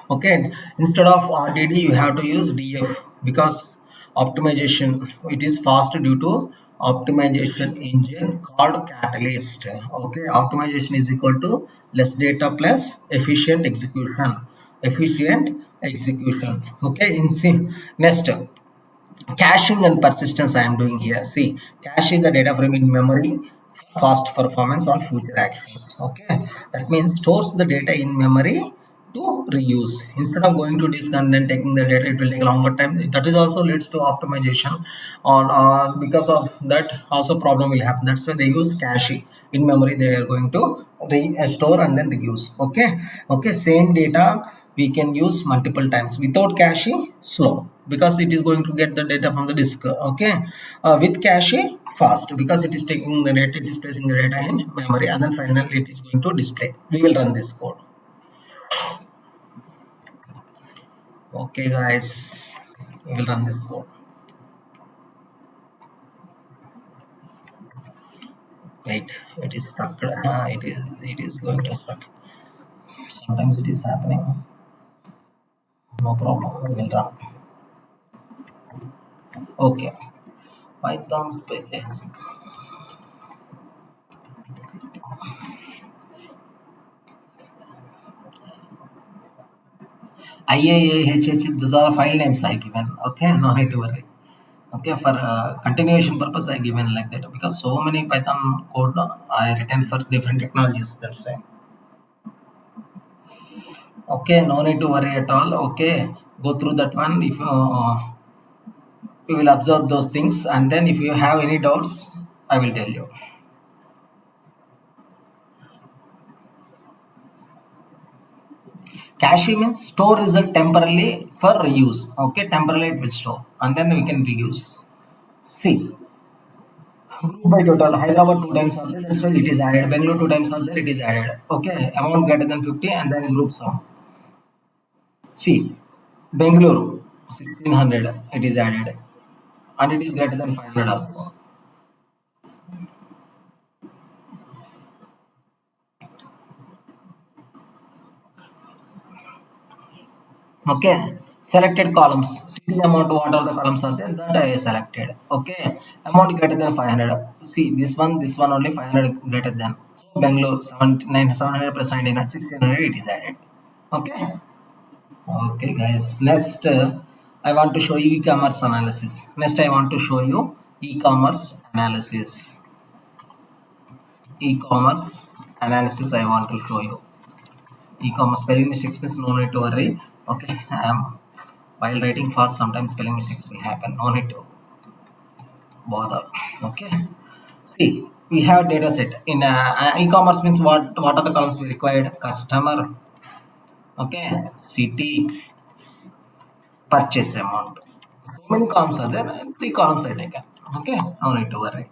Okay, instead of RDD you have to use DF, because optimization it is fast due to optimization engine called catalyst. Okay, optimization is equal to less data plus efficient execution. Efficient execution. Okay, in C. Next, caching and persistence I am doing here. See, cache is the data frame in memory, fast performance on future actions. Okay, that means stores the data in memory to reuse. Instead of going to disk and then taking the data, it will take a longer time. That is also leads to optimization on because of that also problem will happen. That's why they use cache. In memory they are going to store and then reuse. Okay, okay, same data we can use multiple times. Without cache, slow, because it is going to get the data from the disk. Okay, with cache, fast, because it is taking the data, it is placing the data in memory, and then finally it is going to display. We will run this code. Okay guys, we will run this code. Wait, it is stuck. It is going to stuck. Sometimes it is happening. No problem, we will run. Okay, python space IAAHH, those are file names I given. Okay, no need to worry. Okay, for continuation purpose I given like that, because so many Python code I written for different technologies. That's why. Okay, no need to worry at all. Okay, go through that one. If you will observe those things, and then if you have any doubts, I will tell you. Cache means store result temporarily for reuse. Okay, temporarily it will store, and then we can reuse. See, group by total, Hyderabad 2 times are there, that's why it is added. Bangalore 2 times are there, it is added. Okay, amount greater than 50, and then group sum. See, Bangalore 1600, it is added, and it is greater than 500 also. Okay, selected columns. See the amount, what are the columns are there, that I selected. Okay, amount greater than 500. See, this one only 500 greater than. So Bangalore 700 plus 99, 1600, it is added. Okay. Okay, guys. Next, I want to show you e-commerce analysis. Next, I want to show you e-commerce analysis. E-commerce analysis. I want to show you e-commerce spelling mistakes. No need to worry. Okay. While writing fast, sometimes spelling mistakes will happen. No need to bother. Okay. See, we have data set in e-commerce means what are the columns we required? Customer, okay, city, purchase amount. So many columns are there. Three columns I taken. Okay, no need to worry.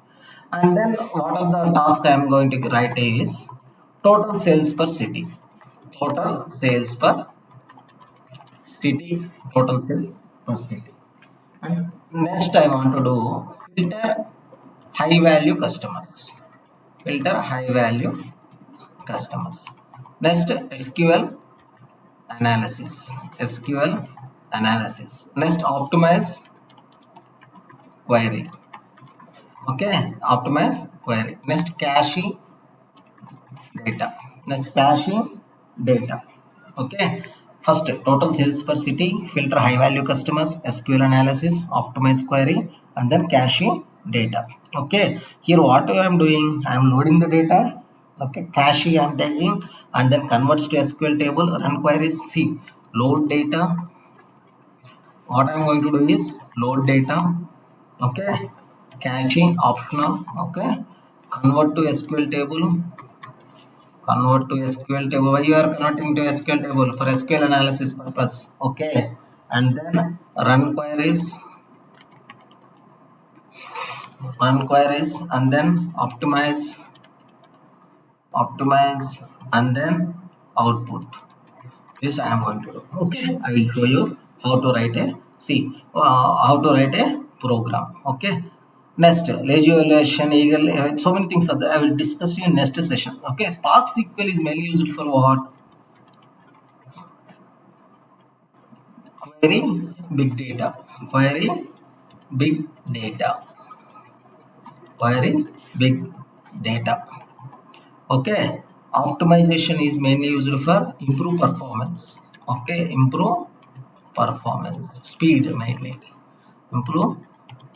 And then what are the task I am going to write is total sales per city. Total sales per city. Total sales per city. And next I want to do filter high value customers. Filter high value customers. Next SQL analysis. SQL analysis. Next optimize query. Okay, optimize query. Next caching data. Next caching data. Okay, first total sales per city, filter high value customers, SQL analysis, optimize query, and then caching data. Okay, here what I am doing, I am loading the data. Okay, caching I am taking and then converts to SQL table, run queries. See, load data. What I am going to do is load data. Okay, caching optional. Okay, convert to SQL table. Convert to SQL table. Why you are converting to SQL table? For SQL analysis purpose. Okay, and then run queries. Run queries and then optimize and then output. This I am going to do. Okay, I will show you how to write a how to write a program. Okay, next lazy evaluation, eagle, so many things are there. I will discuss you in next session. Okay, Spark SQL is mainly used for what? Query big data. Query big data. Query big data. Okay, optimization is mainly used for improve performance. Okay, improve performance, speed mainly, improve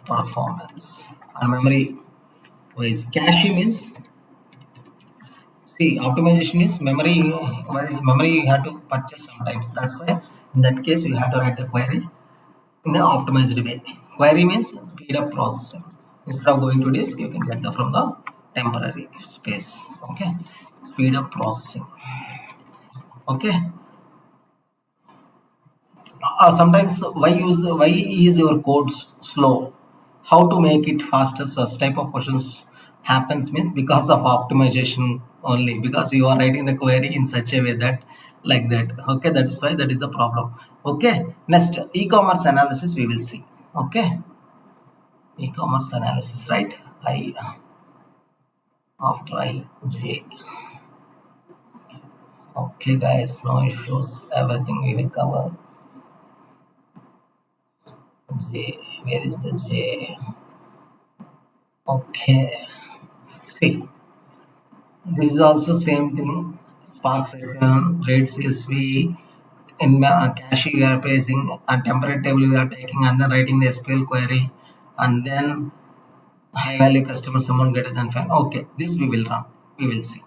performance. And memory wise, cache means, see, optimization is memory wise. Memory you have to purchase sometimes, that's why in that case you have to write the query in an optimized way. Query means speed up processing. Instead of going to disk, you can get the from the temporary space. Okay, speed up processing. Okay, sometimes why is your code slow? How to make it faster? Such type of questions happens means because of optimization only, because you are writing the query in such a way that like that. Okay, that is why that is the problem. Okay, next e-commerce analysis we will see. Okay, e-commerce analysis, right? I after I j. Okay guys, no issues, everything we will cover. J, where is the J? Okay, see, this is also same thing. Spark session, rate CSV, in cache you are placing a temporary table you are taking and then writing the SQL query, and then high value customer amount greater than 5. Okay, this we will run. We will see.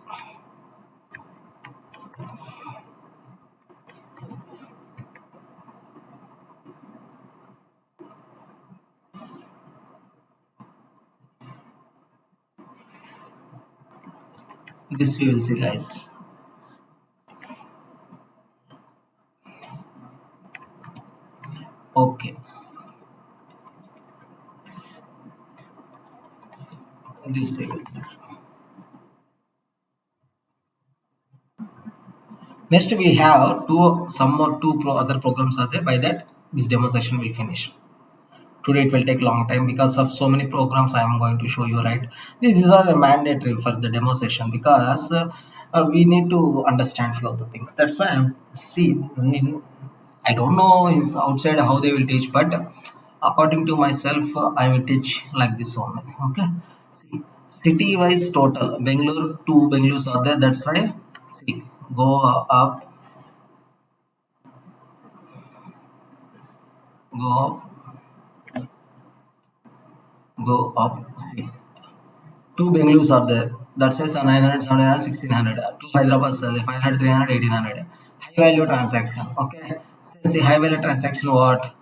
This we will see, guys. Okay, this we will see. Next we have two other programs are there. By that this demo session will finish. Today it will take long time because of so many programs I am going to show you, right? These are mandatory for the demo session because we need to understand few of the things. That's why I'm I don't know is outside how they will teach, but according to myself, I will teach like this only. Okay. See, city wise total Bangalore, two Bangalores are there. That's why see, go up, go up, go up. See, two Bengaluru are there. That says 900, 700, 1600. Two Hyderabad are there. 500, 300, 1800. High value transaction. Okay. See, high value transaction what?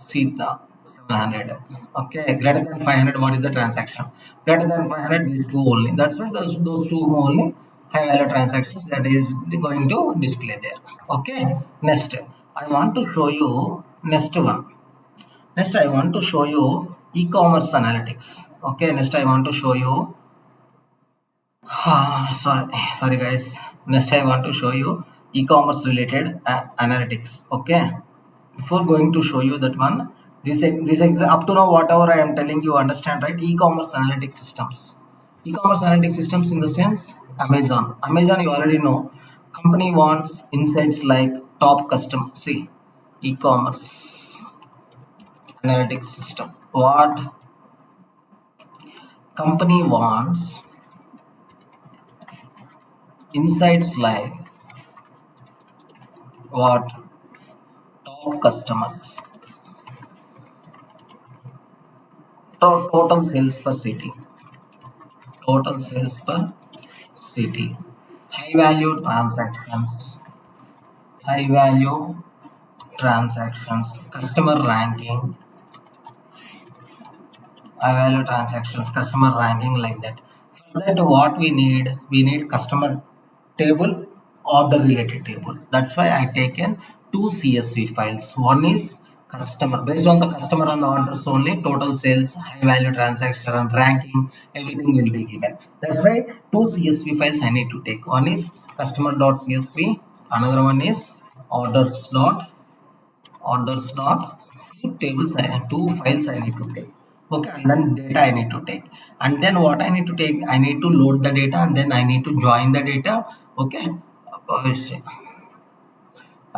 Sita. 700. Okay, greater than 500, what is the transaction? Greater than 500, these two only. That's why those two only high value transactions that is going to display there. Okay, next, I want to show you next one. Next, I want to show you e-commerce analytics. Okay, next I want to show you sorry guys. Next I want to show you e-commerce related analytics. Okay, before going to show you that one, up to now whatever I am telling you understand, right? E-commerce analytics systems. E-commerce analytics systems in the sense Amazon you already know. Company wants insights like top customer. See, e-commerce analytics system. What company wants insights like what top customers, total sales per city, total sales per city, high value transactions, high value transactions, customer ranking, high value transactions, customer ranking, like that. For that, what we need customer table, order related table. That's why I taken two CSV files. One is customer, based on the customer and the orders only, total sales, high value transaction and ranking, everything will be given. That's why two CSV files I need to take. One is customer.csv, another one is orders dot two tables two files I need to take. Okay, and then data I need to take, and then what I need to take, I need to load the data and then I need to join the data. Okay, I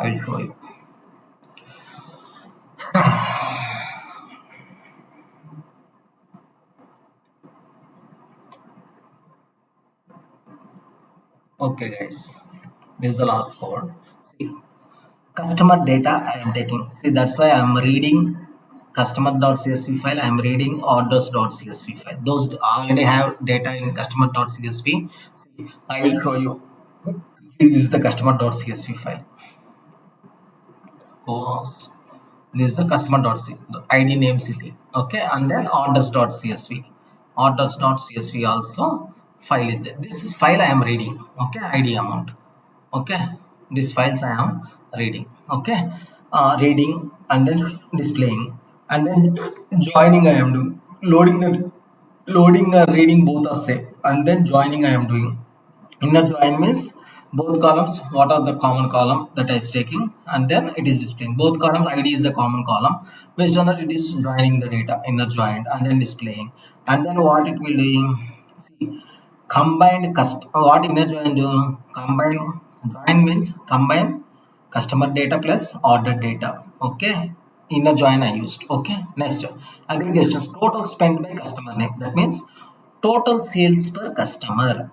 will show you. Okay guys, this is the last code. See, customer data I am taking. See, that's why I am reading customer.csv file, I am reading orders.csv file. Those already have data in customer.csv. See, I will show you. This is the customer.csv file. Cost. This is the customer.csv, ID name city. Okay, and then orders.csv. Orders.csv also file is there. This is file I am reading. Okay, ID amount. Okay, these files I am reading. Okay, reading and then displaying and then joining I am doing. Loading reading both are same, and then joining I am doing. Inner join means both columns, what are the common column that is taking, and then it is displaying. Both columns ID is the common column. Based on that, it is joining the data, inner joined, and then displaying. And then what it will doing? See, combined what inner join do? Combine join means combine customer data plus order data. Okay, inner join I used. Okay, next aggregations, total spent by customer name. That means total sales per customer,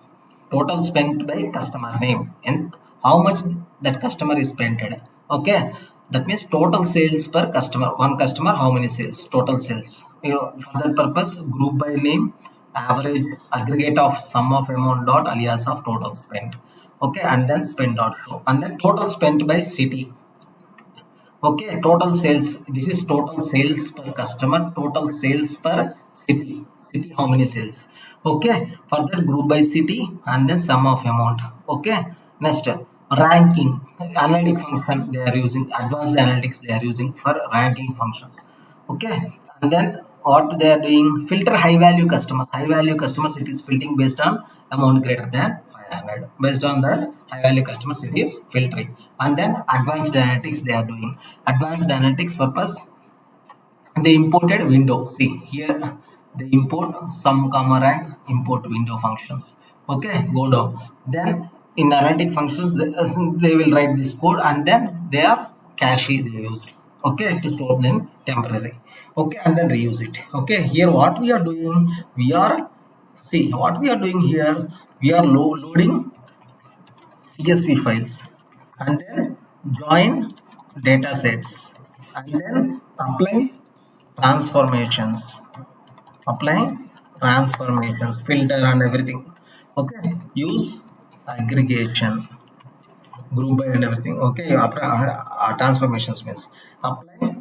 total spent by customer name, and how much that customer is spent. Okay, that means total sales per customer. One customer, how many sales? Total sales. For that purpose, group by name, average, aggregate of sum of amount dot alias of total spent. Okay, and then spend dot show, and then total spent by city. Okay, total sales. This is total sales per customer, total sales per city. City, how many sales? Okay, for that group by city and then sum of amount. Okay, next ranking, analytic function they are using, advanced analytics they are using for ranking functions. Okay, and then what they are doing, filter high value customers. High value customers, it is filtering based on amount greater than 500. Based on that high value customers, it is filtering. And then advanced analytics they are doing. Advanced analytics purpose, they imported window. See here, they import sum comma rank, import window functions. Okay, go down. Then in analytic functions they will write this code, and then they are cache they used. Okay, to store them temporary. Okay, and then reuse it. Okay, here what we are doing, we are, see what we are doing here, we are loading CSV files and then join data sets and then transformations, apply transformations, filter and everything. Okay, use aggregation, group by and everything. Okay, transformations means apply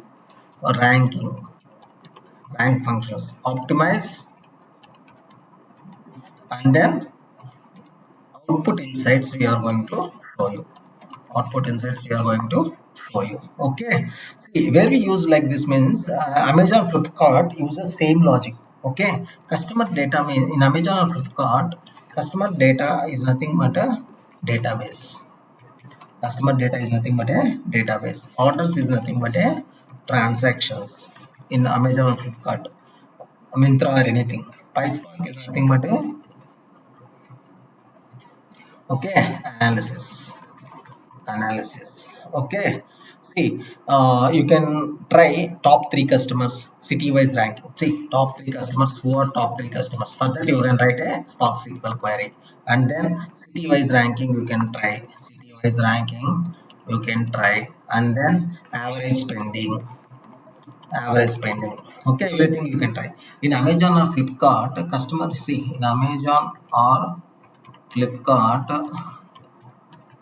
ranking, rank functions, optimize, and then output insights we are going to show you. Output insights we are going to show you. Okay. See, where we use like this means Amazon Flipkart uses same logic. Okay. Customer data means in Amazon or Flipkart, customer data is nothing but a database. Customer data is nothing but a database. Orders is nothing but a transactions in Amazon or Flipkart, Myntra or anything. PySpark is nothing but a okay analysis. Okay. See, you can try top three customers city wise ranking. See, top three customers, who are top three customers. For that, you can write a Spark SQL query, and then city wise ranking you can try. City wise ranking you can try, and then average spending. Okay, everything you can try. In Amazon or Flipkart, customer, see, in Amazon or Flipkart,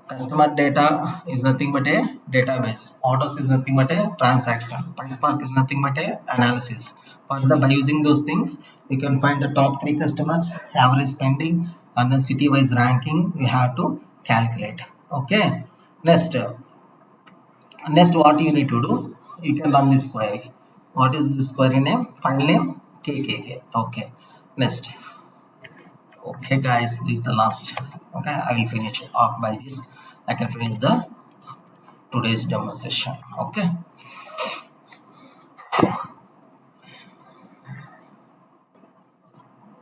customer data is nothing but a database. Orders is nothing but a transaction. PySpark is nothing but a analysis. By using those things, you can find the top three customers, average spending, and then city-wise ranking. You have to calculate. Okay. Next, what you need to do? You can run this query. What is this query name? File name KKK. Okay. Next. Okay, guys, this is the last. Okay, I will finish it off by this. I can finish the today's demo session. Okay.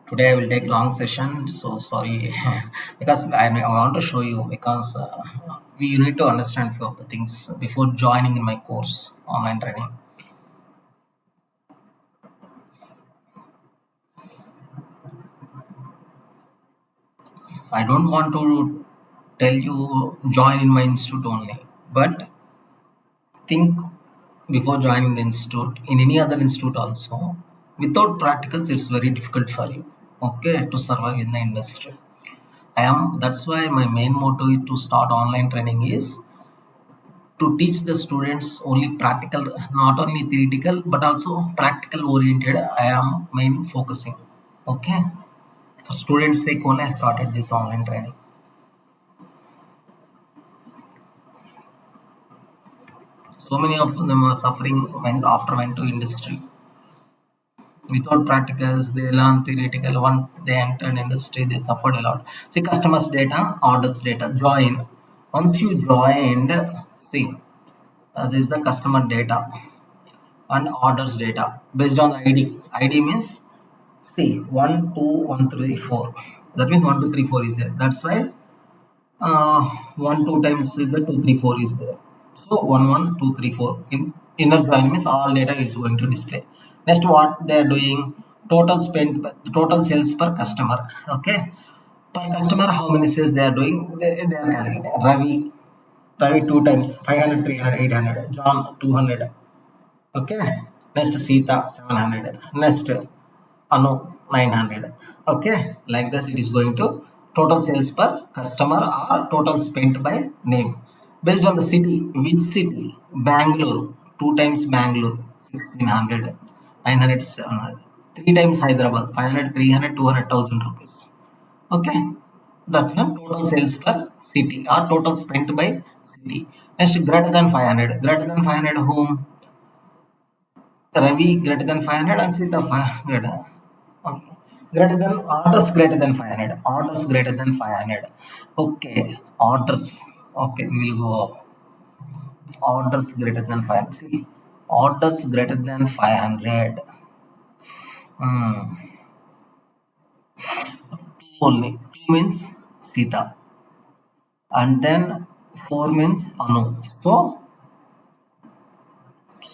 Today I will take long session. So sorry, because I want to show you because we need to understand few of the things before joining in my course online training. I don't want to tell you join in my institute only, but think before joining the institute in any other institute also. Without practicals, it's very difficult for you, okay, to survive in the industry. That's why my main motto is to start online training is to teach the students only practical, not only theoretical, but also practical oriented. I am main focusing, okay. For students' sake only, I started this online training. So many of them are suffering when after went to industry. Without practicals, they learn theoretical. Once they entered industry, they suffered a lot. See, customers data, orders data, join. Once you joined, see, this is the customer data and orders data based on ID. ID means, see, 1, 2, 1, 3, 4. That means 1, 2, 3, 4 is there. That's why 1, 2 times is the 2, 3, 4 is there. So 1, 1, 2, 3, 4. In inner join means all data is going to display. Next, what they are doing? Total spend, total sales per customer. Okay, per customer, how many sales they are doing? They are calculating. Ravi 2 times 500, 300, 800. John 200. Okay. Next Sita 700. Next Anu 900. Okay. Like this, it is going to total sales per customer or total spent by name. Based on the city, which city? Bangalore, 2 times Bangalore, 1600, 900, 700. 3 times Hyderabad, 500, 300, 200,000 rupees. Okay, that's the total sales per city or total spent by city. Next, greater than 500. Greater than 500 whom? Ravi greater than 500 and Sita greater. Okay. Greater than orders greater than 500. Orders greater than 500. Okay, orders. Okay, we will go up. Orders greater than 500. See, orders greater than 500. Hmm. Two only. 2 means Sita. And then 4 means Anu. So,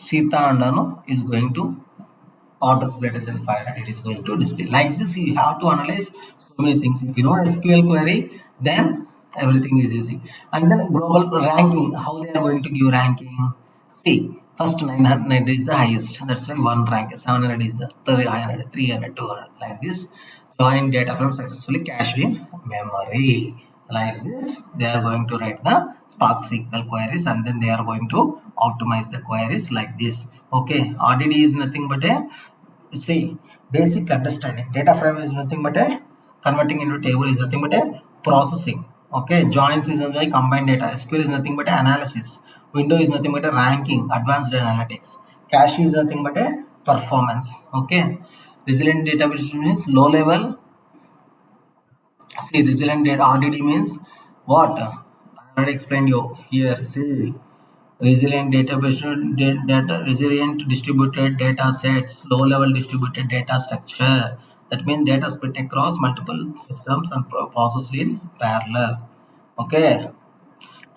Sita and Anu is going to orders greater than 500. It is going to display. Like this, you have to analyze so many things. If you know SQL query, then everything is easy. And then global ranking, how they are going to give ranking. See, first 900 is the highest. That's why one rank. 700 is the 300, 300, 200. Like this, join data from successfully cached in memory. Like this, they are going to write the Spark SQL queries and then they are going to optimize the queries like this. Okay, RDD is nothing but a see, basic understanding. Data frame is nothing but a converting into table is nothing but a processing. Okay, joins is nothing but combined data. SQL is nothing but a analysis. Window is nothing but a ranking, advanced analytics. Cache is nothing but a performance. Okay, resilient database means low level. See, resilient data RDD means what? I already explained you here. See, resilient database data, resilient distributed data sets, low level distributed data structure. That means data split across multiple systems and processed in parallel. Okay,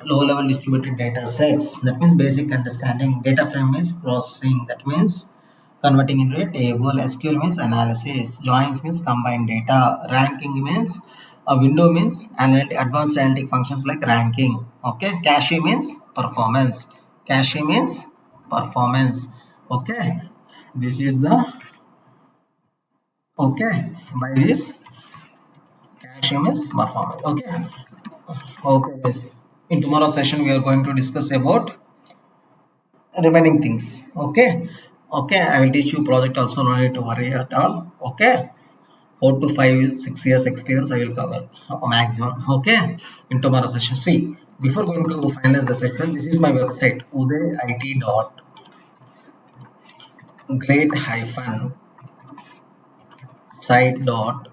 low level distributed data sets. That means basic understanding. Data frame means processing. That means converting into a table. SQL means analysis. Joins means combined data. Ranking means a window means advanced analytic functions like ranking. Okay. Cache means performance. Cache means performance. Okay. This is the okay. By this cache means performance. Okay. Okay. Yes. In tomorrow's session, we are going to discuss about remaining things. Okay, okay, I will teach you project also, no need to worry at all. Okay, 4 to 5 6 years experience I will cover maximum. Okay, in tomorrow session. See, before going to finalize the session, this is my website, udayit dot great hyphen site dot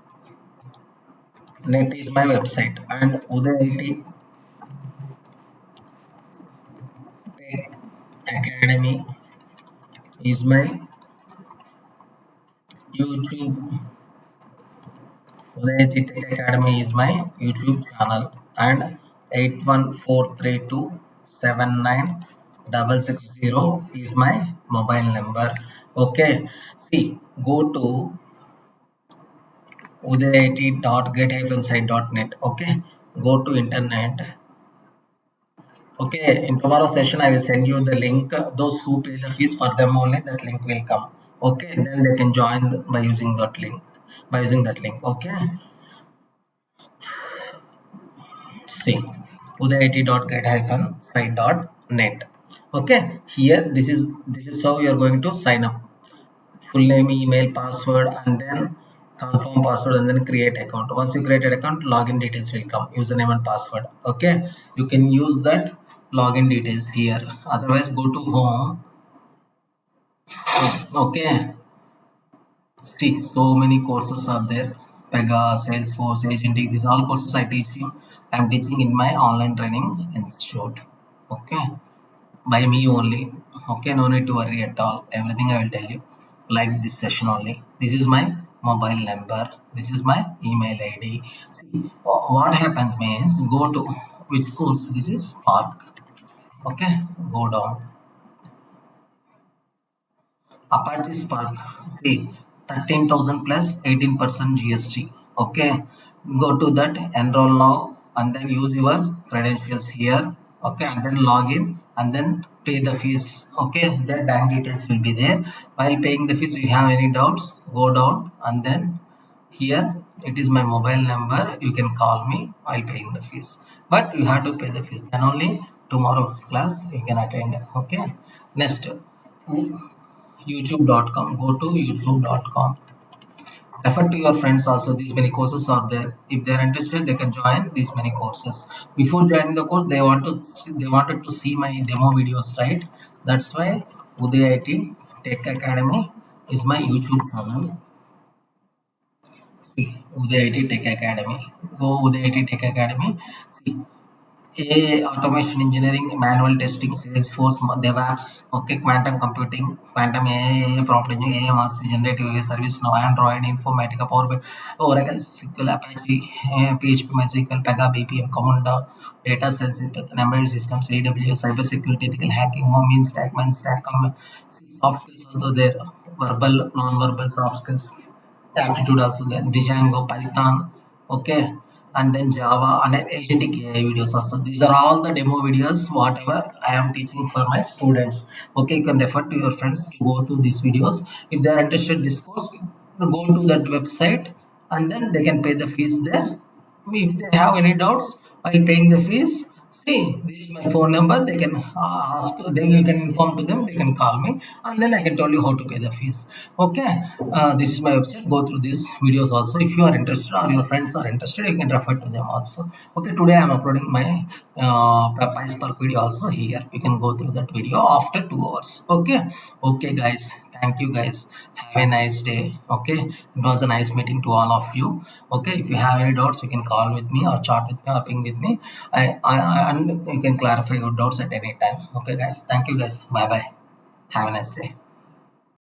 net is my website, and Udayit Academy is my YouTube. Udayit Academy is my YouTube channel, and 8143279660 is my mobile number. Okay, see, go to udayit.get-site.net. Okay, go to internet. Okay, in tomorrow's session, I will send you the link. Those who pay the fees, for them only that link will come. Okay, then they can join by using that link. By using that link. Okay. See, udayit.get-site.net. Okay, here this is how you are going to sign up. Full name, email, password, and then confirm password, and then create account. Once you create an account, login details will come, username and password. Okay, you can use that login details here. Otherwise, go to home. Okay, see, so many courses are there. Pega, Salesforce, Agentic, these all courses I teach you. I am teaching in my online training institute. Okay, by me only. Okay, no need to worry at all. Everything I will tell you, like this session only. This is my mobile number. This is my email ID. See, what happens means, go to which course? This is Spark. Okay, go down. Apache Spark, see, 13,000 plus 18% GST. Okay, go to that, enroll now, and then use your credentials here. Okay, and then log in, and then pay the fees. Okay, their bank details will be there. While paying the fees, if you have any doubts, go down, and then here it is my mobile number. You can call me while paying the fees, but you have to pay the fees. Then only tomorrow's class you can attend. Okay, next. youtube.com, go to youtube.com, refer to your friends also. These many courses are there. If they are interested, they can join these many courses. Before joining the course, they wanted to see my demo videos, right? That's why Udayit Tech Academy is my YouTube channel. See, Udayit Tech Academy, go Udayit Tech Academy. See, AI, automation engineering, manual testing, Salesforce, DevOps, okay, quantum computing, quantum AI, prompt engineering, AI master, generative AI, service now, Android, Informatica, Power BI, Oracle, SQL, Apache, PHP, MySQL, Pega, BPM, Commanda, data science, embedded systems, AWS, cyber security, ethical hacking, mean stack, man stack, soft skills also there, verbal, non-verbal soft skills, aptitude also there, Django, Python, okay, and then Java and then agentic AI videos also. These are all the demo videos, whatever I am teaching for my students. Okay, you can refer to your friends to go through these videos. If they are interested in this course, they go to that website, and then they can pay the fees there. If they have any doubts while paying the fees, See, this is my phone number. They can ask, then you can inform to them, they can call me, and then I can tell you how to pay the fees. Okay, this is my website. Go through these videos also. If you are interested or your friends are interested, you can refer to them also. Okay, today I am uploading my PySpark video also here. You can go through that video after 2 hours. Okay, guys. Thank you, guys. Have a nice day. Okay, it was a nice meeting to all of you. Okay, if you have any doubts, you can call with me or chat with me or ping with me. And you can clarify your doubts at any time. Okay, guys. Thank you, guys. Bye bye. Have a nice day.